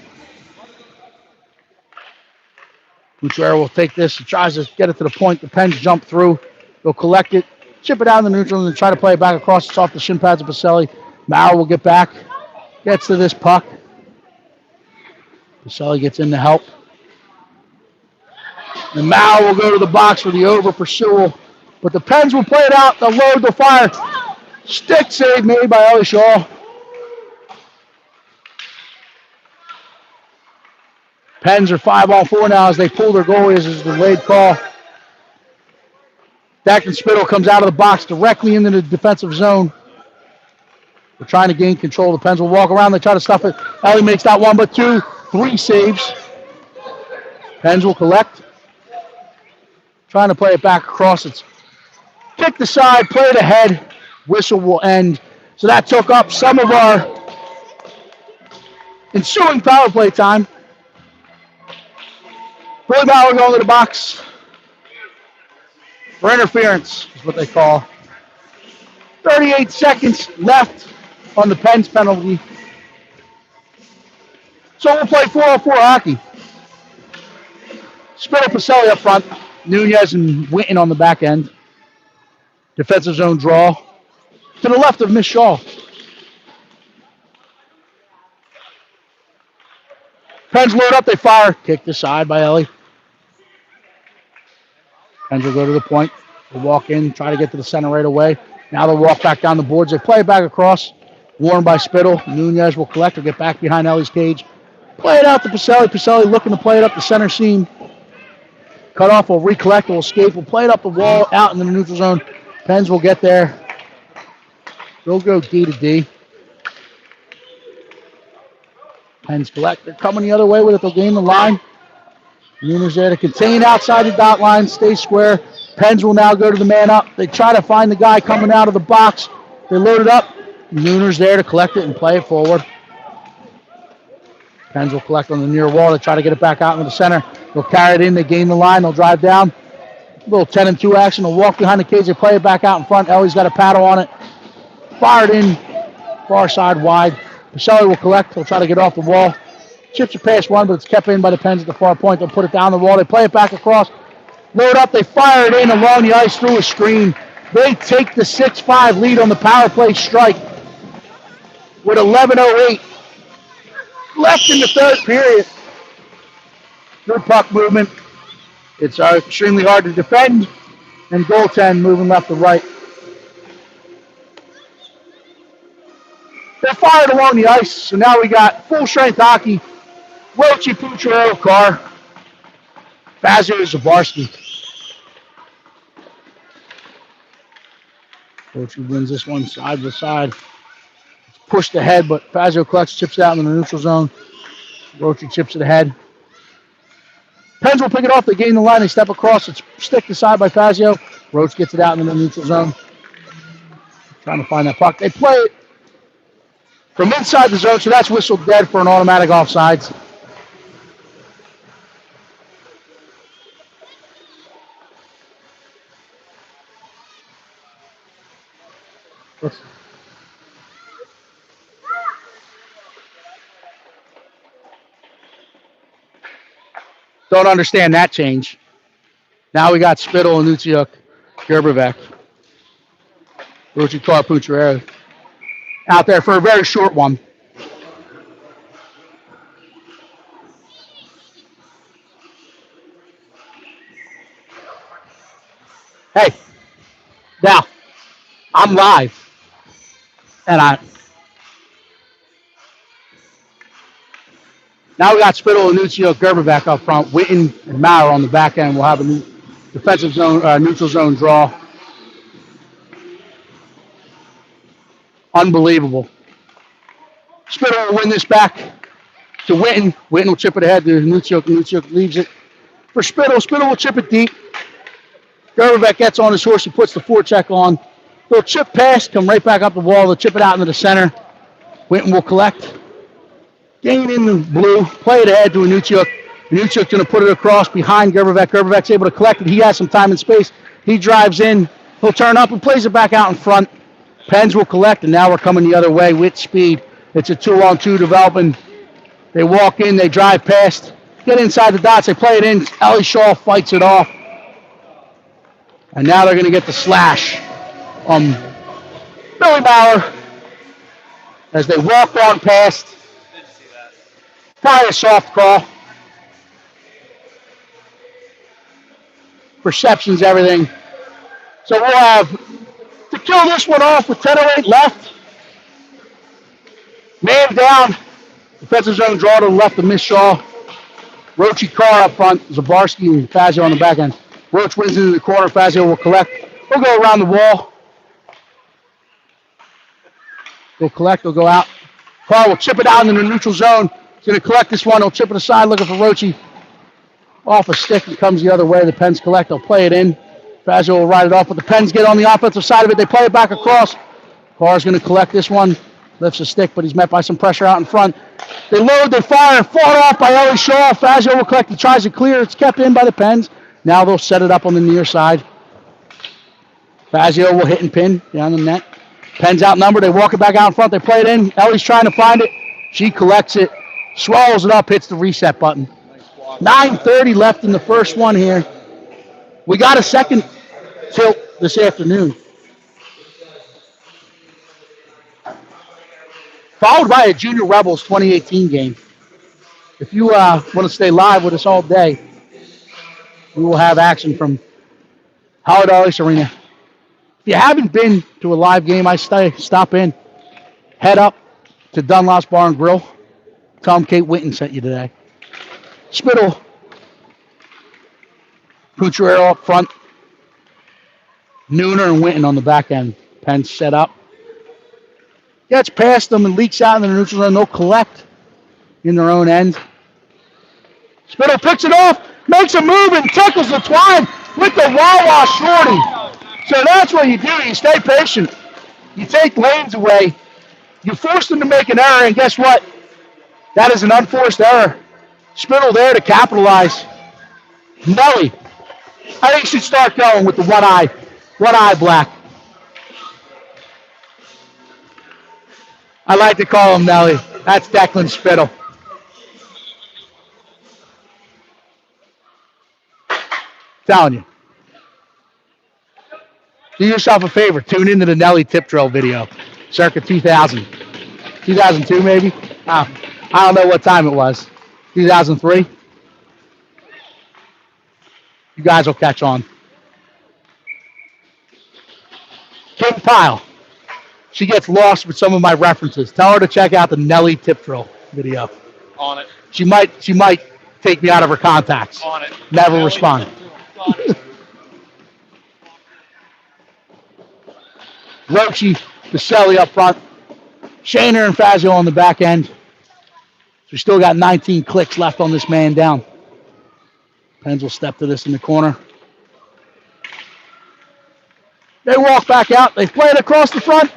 Couturier will take this. He tries to get it to the point. The Pens jump through. They'll collect it, chip it out in the neutral, and try to play it back across. It's off the shin pads of Pacelli. Maurer will get back. Gets to this puck. Pacelli gets in to help. And Maurer will go to the box for the over pursual. But the Pens will play it out. They'll load, they'll fire. Stick save made by Ellie Shaw. Pens are 5-on-4 now as they pull their goalies. This is the delayed call. Dakin Spittle comes out of the box directly into the defensive zone. They're trying to gain control. The Pens will walk around. They try to stuff it. Ellie makes not one but two. 3 saves. Pens will collect. Trying to play it back across. It's kicked aside, played ahead. Whistle will end. So that took up some of our ensuing power play time. Billy Maurer going to the box for interference, is what they call. 38 seconds left on the Pens penalty. So we'll play 4-on-4 hockey. Spittle, Pacelli up front. Nunez and Witten on the back end. Defensive zone draw. To the left of Miss Shaw. Pens load up, they fire. Kicked aside by Ellie. Pens will go to the point. They'll walk in, try to get to the center right away. Now they'll walk back down the boards. They play it back across. Warned by Spittle. Nunez will collect or get back behind Ellie's cage. Play it out to Pacelli. Pacelli looking to play it up the center seam. Cut off, will recollect, will escape, will play it up the wall, out into the neutral zone. Pens will get there. They'll go D to D. Pens collect. They're coming the other way with it. They'll gain the line. Nooner's there to contain outside the dot line, stay square. Pens will now go to the man up. They try to find the guy coming out of the box. They load it up. Nooner's there to collect it and play it forward. Pens will collect on the near wall. They try to get it back out into the center. They'll carry it in. They gain the line. They'll drive down. A little 10 and 2 action. They'll walk behind the cage. They play it back out in front. Ellie's got a paddle on it. Fired in. Far side wide. Pacelli will collect. He'll try to get off the wall. Chips it past one, but it's kept in by the Pens at the far point. They'll put it down the wall. They play it back across. Load up. They fire it in along the ice through a screen. They take the 6-5 lead on the power play strike with 11:08 left in the third period. Good puck movement. It's extremely hard to defend, and goaltend moving left to right. They're fired along the ice, so now we got full strength hockey. Rochi, Pucciarello, Carr, Fazio, Zabarski. Rochi wins this one side by side. It's pushed ahead, but Fazio collects, chips it out in the neutral zone. Rochi chips it ahead. Pens will pick it off. They gain the line. They step across. It's stick to side by Fazio. Roach gets it out in the neutral zone. Trying to find that puck. They play it from inside the zone, so that's whistled dead for an automatic offsides. Don't understand that change. Now we got Spittle and Nutsiuk, Gerbevek. Ruchi Carr, Pucciarello out there for a very short one. Hey, now, I'm live. And now we got Spittle and Nuccio Gerberback up front. Witten and Maurer on the back end. We'll have a new defensive zone, neutral zone draw. Unbelievable. Spittle will win this back to Witten. Witten will chip it ahead to Nuccio. Nuccio leaves it for Spittle. Spittle will chip it deep. Gerberback gets on his horse. He puts the forecheck on. They'll chip past, come right back up the wall. They'll chip it out into the center. Witten will collect. Gain in the blue. Play it ahead to Anuchuk. Anuchuk's going to put it across behind Gerberback. Gerberback's able to collect it. He has some time and space. He drives in. He'll turn up and plays it back out in front. Pens will collect, and now we're coming the other way with speed. It's a 2-on-2 developing. They walk in. They drive past. Get inside the dots. They play it in. Ellie Shaw fights it off. And now they're going to get the slash on Billy Bauer as they walk on past. Probably a soft call. Perceptions, everything. So we'll have to kill this one off with 10:08 left. Man down. Defensive zone draw to the left of Miss Shaw. Rochi Carr up front. Zabarski and Fazio on the back end. Roach wins into the corner. Fazio will collect. He'll go around the wall. He'll collect. He'll go out. Carr will chip it out into the neutral zone. He's going to collect this one. He'll chip it aside looking for Rochi. Off a stick and comes the other way. The Pens collect. They'll play it in. Fazio will ride it off, but the Pens get on the offensive side of it. They play it back across. Carr's going to collect this one. Lifts a stick, but he's met by some pressure out in front. They load, they fire, fought off by Ellie Shaw. Fazio will collect. He tries to clear. It's kept in by the Pens. Now they'll set it up on the near side. Fazio will hit and pin down the net. Pens outnumbered. They walk it back out in front. They play it in. Ellie's trying to find it. She collects it, swallows it up, hits the reset button. 9:30 left in the first one here. We got a second tilt this afternoon. Followed by a Junior Rebels 2018 game. If you want to stay live with us all day, we will have action from Howard Ice Arena. If you haven't been to a live game, stop in. Head up to Dunlop's Bar and Grill. Tell them Kate Winton sent you today. Spittle. Pucciarello up front. Nooner and Winton on the back end. Penn's set up. Gets past them and leaks out in the neutral zone. They'll collect in their own end. Spittle picks it off, makes a move, and tackles the twine with the Wawa shorty. So that's what you do. You stay patient. You take lanes away. You force them to make an error, and guess what? That is an unforced error. Spittle there to capitalize. Nelly, I think should start going with the one eye black. I like to call him Nelly. That's Declan Spittle. Telling you. Do yourself a favor. Tune into the Nelly tip drill video. Circa 2000. 2002 maybe? I don't know what time it was. 2003? You guys will catch on. Kim Pyle. She gets lost with some of my references. Tell her to check out the Nelly tip drill video. On it. She might take me out of her contacts. On it. Never respond. Rochi, Baselli up front. Shaner and Fazio on the back end. So we still got 19 clicks left on this man down. Pens will step to this in the corner. They walk back out. They play it across the front.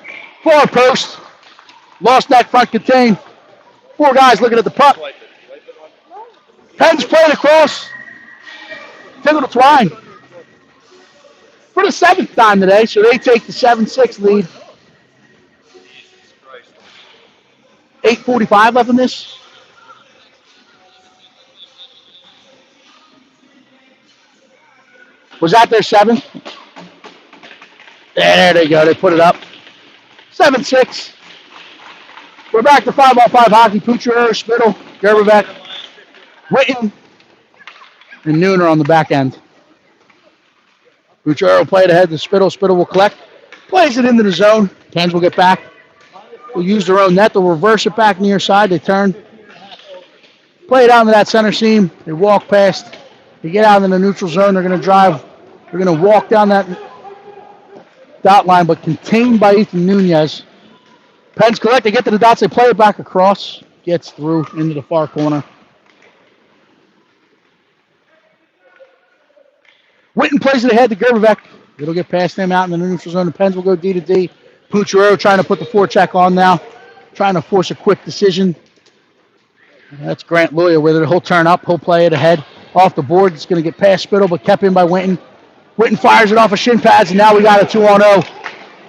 Far post. Lost that front contain. Four guys looking at the puck. Pens played across. Tickle to twine. For the seventh time today, so they take the 7-6 lead. 8:45 left in this. Was that their seventh? There they go. They put it up. 7-6. We're back to 5-on-5 hockey. Pucciarello, Spittle, Gerberbeck, Witten, and Nooner on the back end. Pucciarello played ahead to Spittle. Spittle will collect. Plays it into the zone. Pens will get back. Will use their own net. They'll reverse it back near side. They turn. Play it out into that center seam. They walk past. They get out in the neutral zone. They're going to drive. They're going to walk down that dot line, but contained by Ethan Nunez. Pens collect. They get to the dots. They play it back across. Gets through into the far corner. Witten plays it ahead to Gerberbeck. It'll get past him out in the neutral zone. The Pens will go D to D. Pucciarello trying to put the forecheck on now. Trying to force a quick decision. That's Grant Loya with it. He'll turn up. He'll play it ahead. Off the board. It's going to get past Spittle, but kept in by Witten. Witten fires it off of shin pads, and now we got a 2-on-0.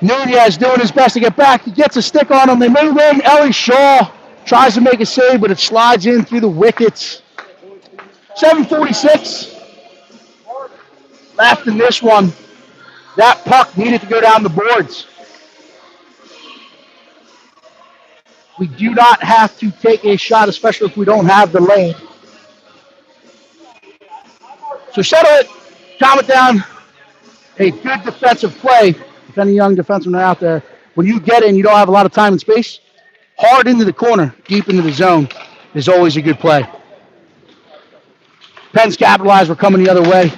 Nunez doing his best to get back. He gets a stick on him. They move in. Ellie Shaw tries to make a save, but it slides in through the wickets. 7:46 left in this one. That puck needed to go down the boards. We do not have to take a shot, especially if we don't have the lane. So settle it, calm it down. A good defensive play. If any young defensemen are out there, when you get in, you don't have a lot of time and space. Hard into the corner, deep into the zone is always a good play. Pens capitalize. We're coming the other way.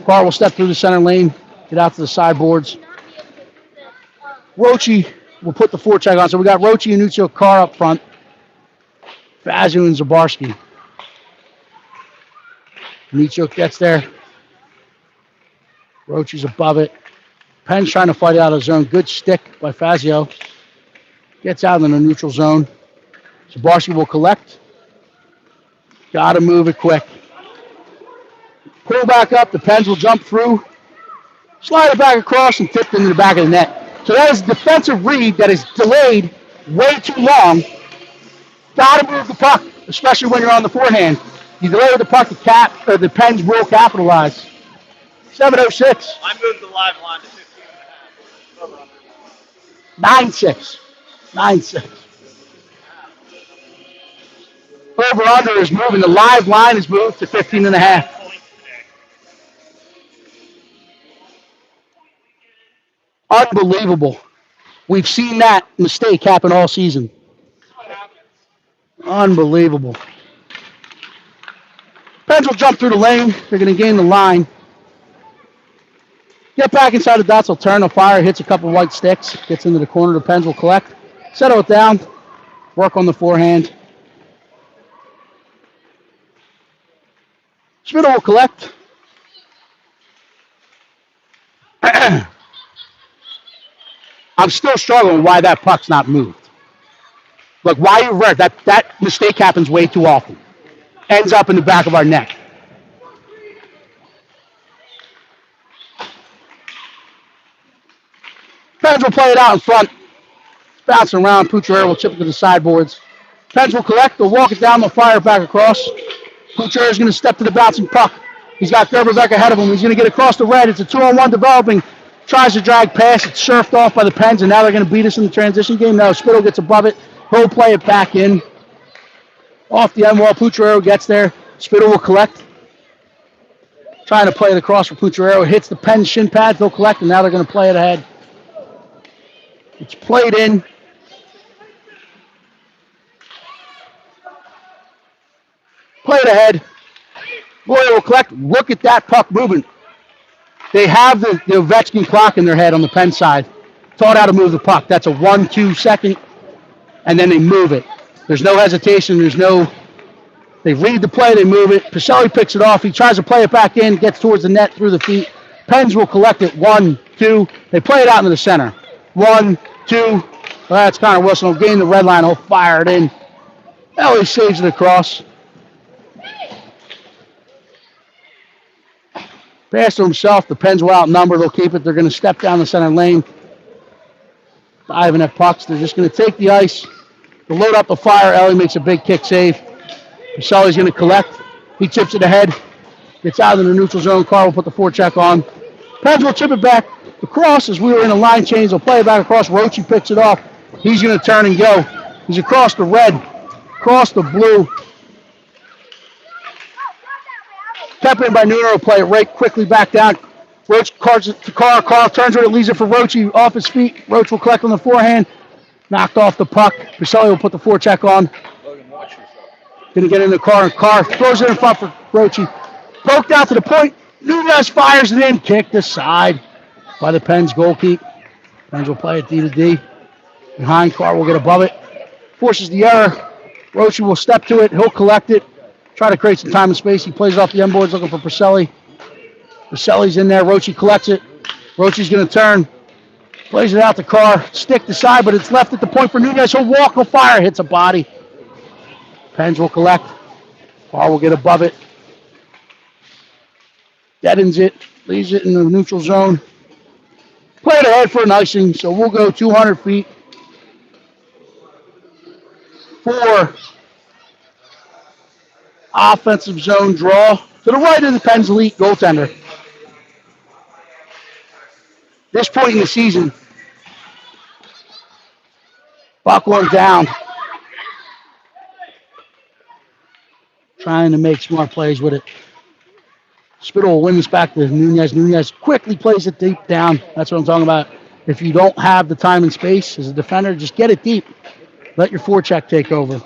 Carr will step through the center lane, get out to the sideboards. Rochi will put the forecheck on. So we got Rochi and Nuccio Carr up front. Fazio and Zabarski. Nuccio gets there. Rochi's above it. Penn's trying to fight out of zone. Good stick by Fazio. Gets out in the neutral zone. Zabarski will collect. Got to move it quick. Pull back up. The Pens will jump through. Slide it back across and tip into the back of the net. So that is a defensive read that is delayed way too long. Got to move the puck, especially when you're on the forehand. You delay with the puck, the Pens will capitalize. 7:06. I moved the live line to 15.5. 9-6. 9-6. Over under is moving. The live line is moved to 15.5. Unbelievable. We've seen that mistake happen all season. Unbelievable. Pens will jump through the lane. They're going to gain the line. Get back inside the dots. Will turn. They'll fire. Hits a couple white sticks. Gets into the corner. The Pens will collect. Settle it down. Work on the forehand. Spittle will collect. I'm still struggling why that puck's not moved. Like, why you read that mistake happens way too often. Ends up in the back of our neck. Pens will play it out in front. It's bouncing around. Poucheret will chip it to the sideboards. Pens will collect. They'll walk it down. They'll fire it back across. Poucheret is going to step to the bouncing puck. He's got Gerberbeck ahead of him. He's going to get across the red. It's a 2-on-1 developing. Tries to drag past. It's surfed off by the Pens, and now they're going to beat us in the transition game. Now Spittle gets above it. He'll play it back in. Off the end wall. Poucheret gets there. Spittle will collect. Trying to play it across for Poucheret. Hits the Pens shin pads. They'll collect, and now they're going to play it ahead. It's played in. Play it ahead. Boyer will collect. Look at that puck movement. They have the Ovechkin clock in their head on the Penn side. Taught how to move the puck. That's a 1-2 second, and then they move it. There's no hesitation. They read the play. They move it. Pacelli picks it off. He tries to play it back in. Gets towards the net through the feet. Pens will collect it. 1, 2. They play it out into the center. 1, 2. Well, that's Connor Wilson. He'll gain the red line. He'll fire it in. Ellie saves it across. Pass to himself. The Pens will outnumber. They'll keep it. They're going to step down the center lane. The Ivanek pucks. They're just going to take the ice. They'll load up the fire. Ellie makes a big kick save. Pacelli's going to collect. He chips it ahead. Gets out of the neutral zone. Carr will put the forecheck on. Pens will chip it back across as we were in a line change. They'll play it back across. Roche picks it off. He's going to turn and go. He's across the red, across the blue. Kept in by Nooner will play it right quickly back down. Roach cards it to Carr. Carr turns it, leaves it for Roche off his feet. Roach will collect on the forehand. Knocked off the puck. Pacelli will put the forecheck on. Going to get in the car, and Carr throws it in front for Roche. Poked out to the point. Nunez fires it in. Kicked aside by the Pens goalkeeper. Pens will play it D to D. Behind, Carr will get above it. Forces the error. Roche will step to it. He'll collect it. Try to create some time and space. He plays off the end boards looking for Pacelli. Pacelli's in there. Roche collects it. Roche's going to turn. Plays it out to Carr. Stick to side, but it's left at the point for Nunez. He'll walk, he'll fire. Hits a body. Pens will collect. Carr will get above it. Deadens it. Leaves it in the neutral zone. Play it ahead for an icing, so we'll go 200 feet for offensive zone draw to the right of the Pens elite goaltender. This point in the season, buckling down, trying to make smart plays with it. Spittle will win this back to Nunez. Nunez quickly plays it deep down. That's what I'm talking about. If you don't have the time and space as a defender, just get it deep. Let your forecheck take over.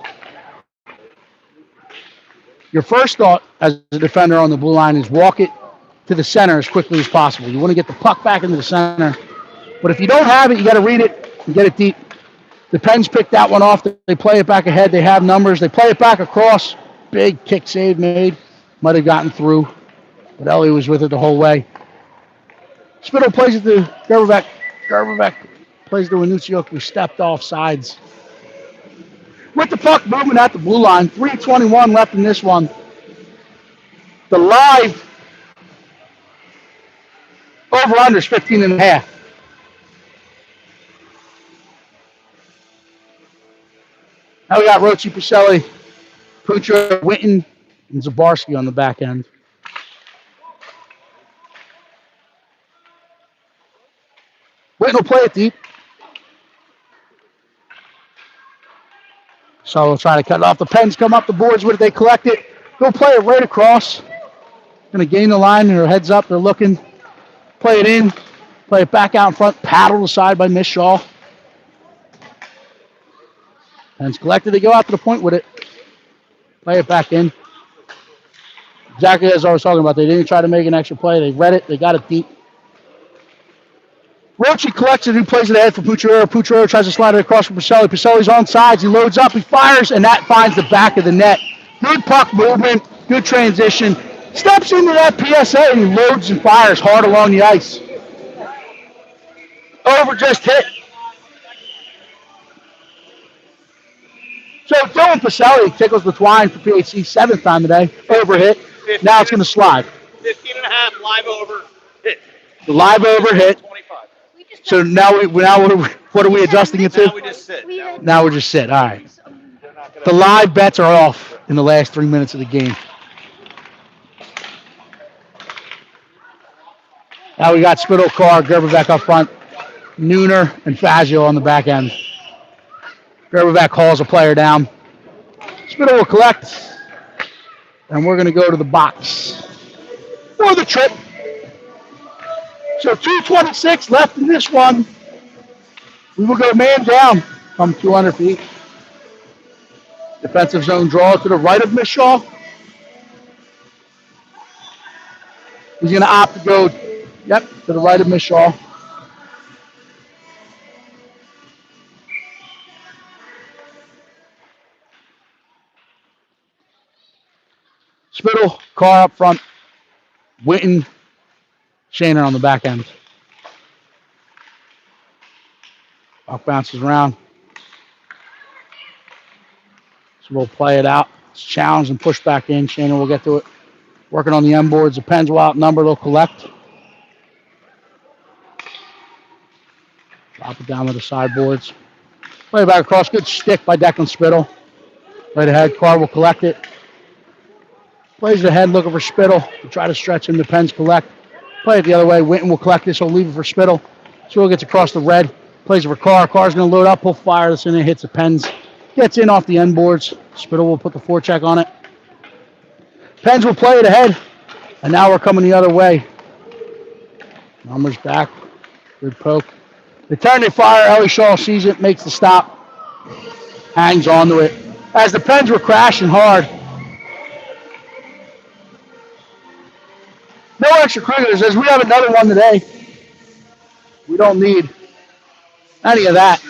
Your first thought as a defender on the blue line is walk it to the center as quickly as possible. You want to get the puck back into the center. But if you don't have it, you got to read it and get it deep. The Pens pick that one off. They play it back ahead. They have numbers. They play it back across. Big kick save made. Might have gotten through. But Ellie was with it the whole way. Spittle plays it to Gerberbeck. Gerberbeck plays to Ranuccio, who stepped off sides. With the puck moving at the blue line, 3:21 left in this one. The live over-under is 15.5. Now we got Roche, Pacelli, Putra, Witten, and Zabarski on the back end. Witten will play it deep. So we'll try to cut it off. The Pens come up the boards with it. They collect it. They'll play it right across. Going to gain the line. Their heads up. They're looking. Play it in. Play it back out in front. Paddled aside by Miss Shaw. Pens collected. They go out to the point with it. Play it back in. Exactly as I was talking about. They didn't try to make an extra play. They read it. They got it deep. Rochi collects it. He plays it ahead for Pucciarero. Pucciarero tries to slide it across for Pacelli. Pacelli's on sides. He loads up. He fires, and that finds the back of the net. Good puck movement. Good transition. Steps into that PSA and he loads and fires hard along the ice. Over just hit. So Dylan Pacelli tickles the twine for PHC 7th time today. Over hit. Now it's going to slide. 15 and a half, live over, hit. The live over hit. 25. So now what are we adjusting it Now to? we just sit. Now we're just sit. All right. The live bets are off in the last 3 minutes of the game. Now we got Spittle, Carr, Gerber back up front, Nooner, and Fazio on the back end. Gerber hauls a player down. Spittle will collect, and we're going to go to the box for the trip. So 2:26 left in this one. We will go man down from 200 feet. Defensive zone draw to the right of Mishaw. He's going to opt to go, to the right of Mishaw. Spittle, Carr up front, Witten, Shaner on the back end. Puck bounces around. So we'll play it out. It's challenged and pushed back in. Shaner will get to it. Working on the end boards. The Pens will outnumber. They'll collect. Drop it down to the sideboards. Play it back across. Good stick by Declan Spittle. Right ahead. Carr will collect it. Plays ahead looking for Spittle to try to stretch him. The Pens collect. Play it the other way. Winton will collect this. He'll leave it for Spittle. Spittle gets across the red. Plays it for Carr. Carr's going to load up. He'll fire this in and hits the Pens. Gets in off the end boards. Spittle will put the forecheck on it. Pens will play it ahead. And now we're coming the other way. Numbers back. Good poke. They turn, they fire. Ellie Shaw sees it, makes the stop. Hangs onto it. As the Pens were crashing hard. No extracurriculars, as we have another one today. We don't need any of that.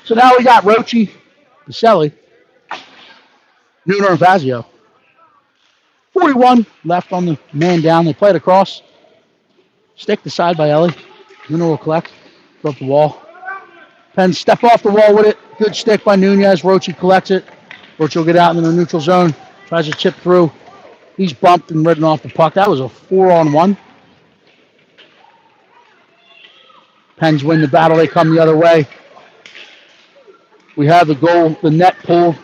So now we got Rochi, Pacelli, Nooner, and Fazio. 41 left on the man down. They play it across. Stick to side by Ellie. Nooner will collect. Go up the wall. Pens step off the wall with it. Good stick by Nunez. Rochi collects it. Rochi will get out in the neutral zone. Tries to chip through. He's bumped and ridden off the puck. That was a 4-on-1. Pens win the battle. They come the other way. We have the goal, the net pulled.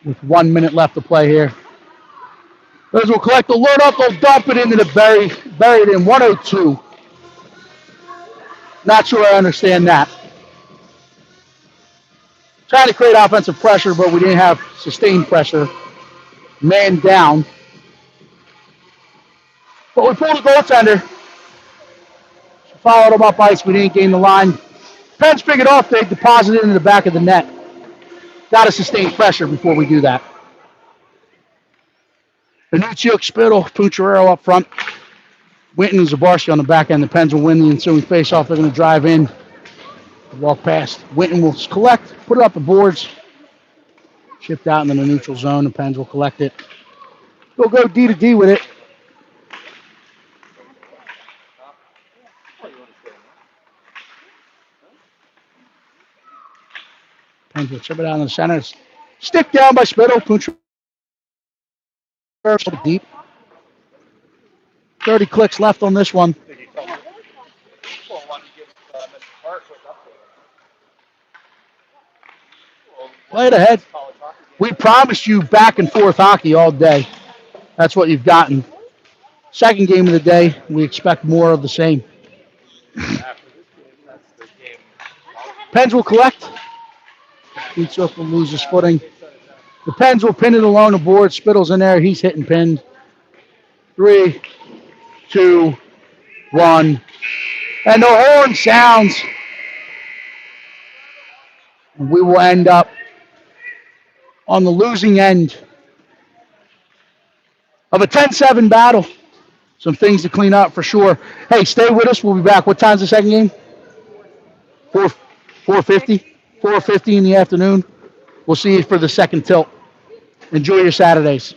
With 1 minute left to play here. Those will collect the load up. They'll dump it into the buried in 102. Not sure I understand that. Trying to create offensive pressure, but we didn't have sustained pressure. Man down. But we pulled the goaltender. Followed him up ice. We didn't gain the line. Pens pick it off. They deposit it into the back of the net. Got to sustain pressure before we do that. Benuccio, Spittle, Pucciarero up front. Winton and Zabarski on the back end. The Pens will win the ensuing faceoff. They're going to drive in. Walk past. Winton will collect. Put it up the boards. Shipped out into the neutral zone. The Pens will collect it. We'll go D to D with it. Pens will chip it out in the center. Stick down by Spittle. Pucciarero deep. 30 clicks left on this one. Play it ahead. We promised you back and forth hockey all day. That's what you've gotten. Second game of the day, we expect more of the same. Pens will collect. Beats up and loses footing. The Pens will pin it along the board. Spittle's in there. He's hitting pinned. 3, 2, 1. And the horn sounds. And we will end up on the losing end of a 10-7 battle. Some things to clean up for sure. Hey, stay with us. We'll be back. What time's the second game? 4:50? 4:50 in the afternoon. We'll see you for the second tilt. Enjoy your Saturdays.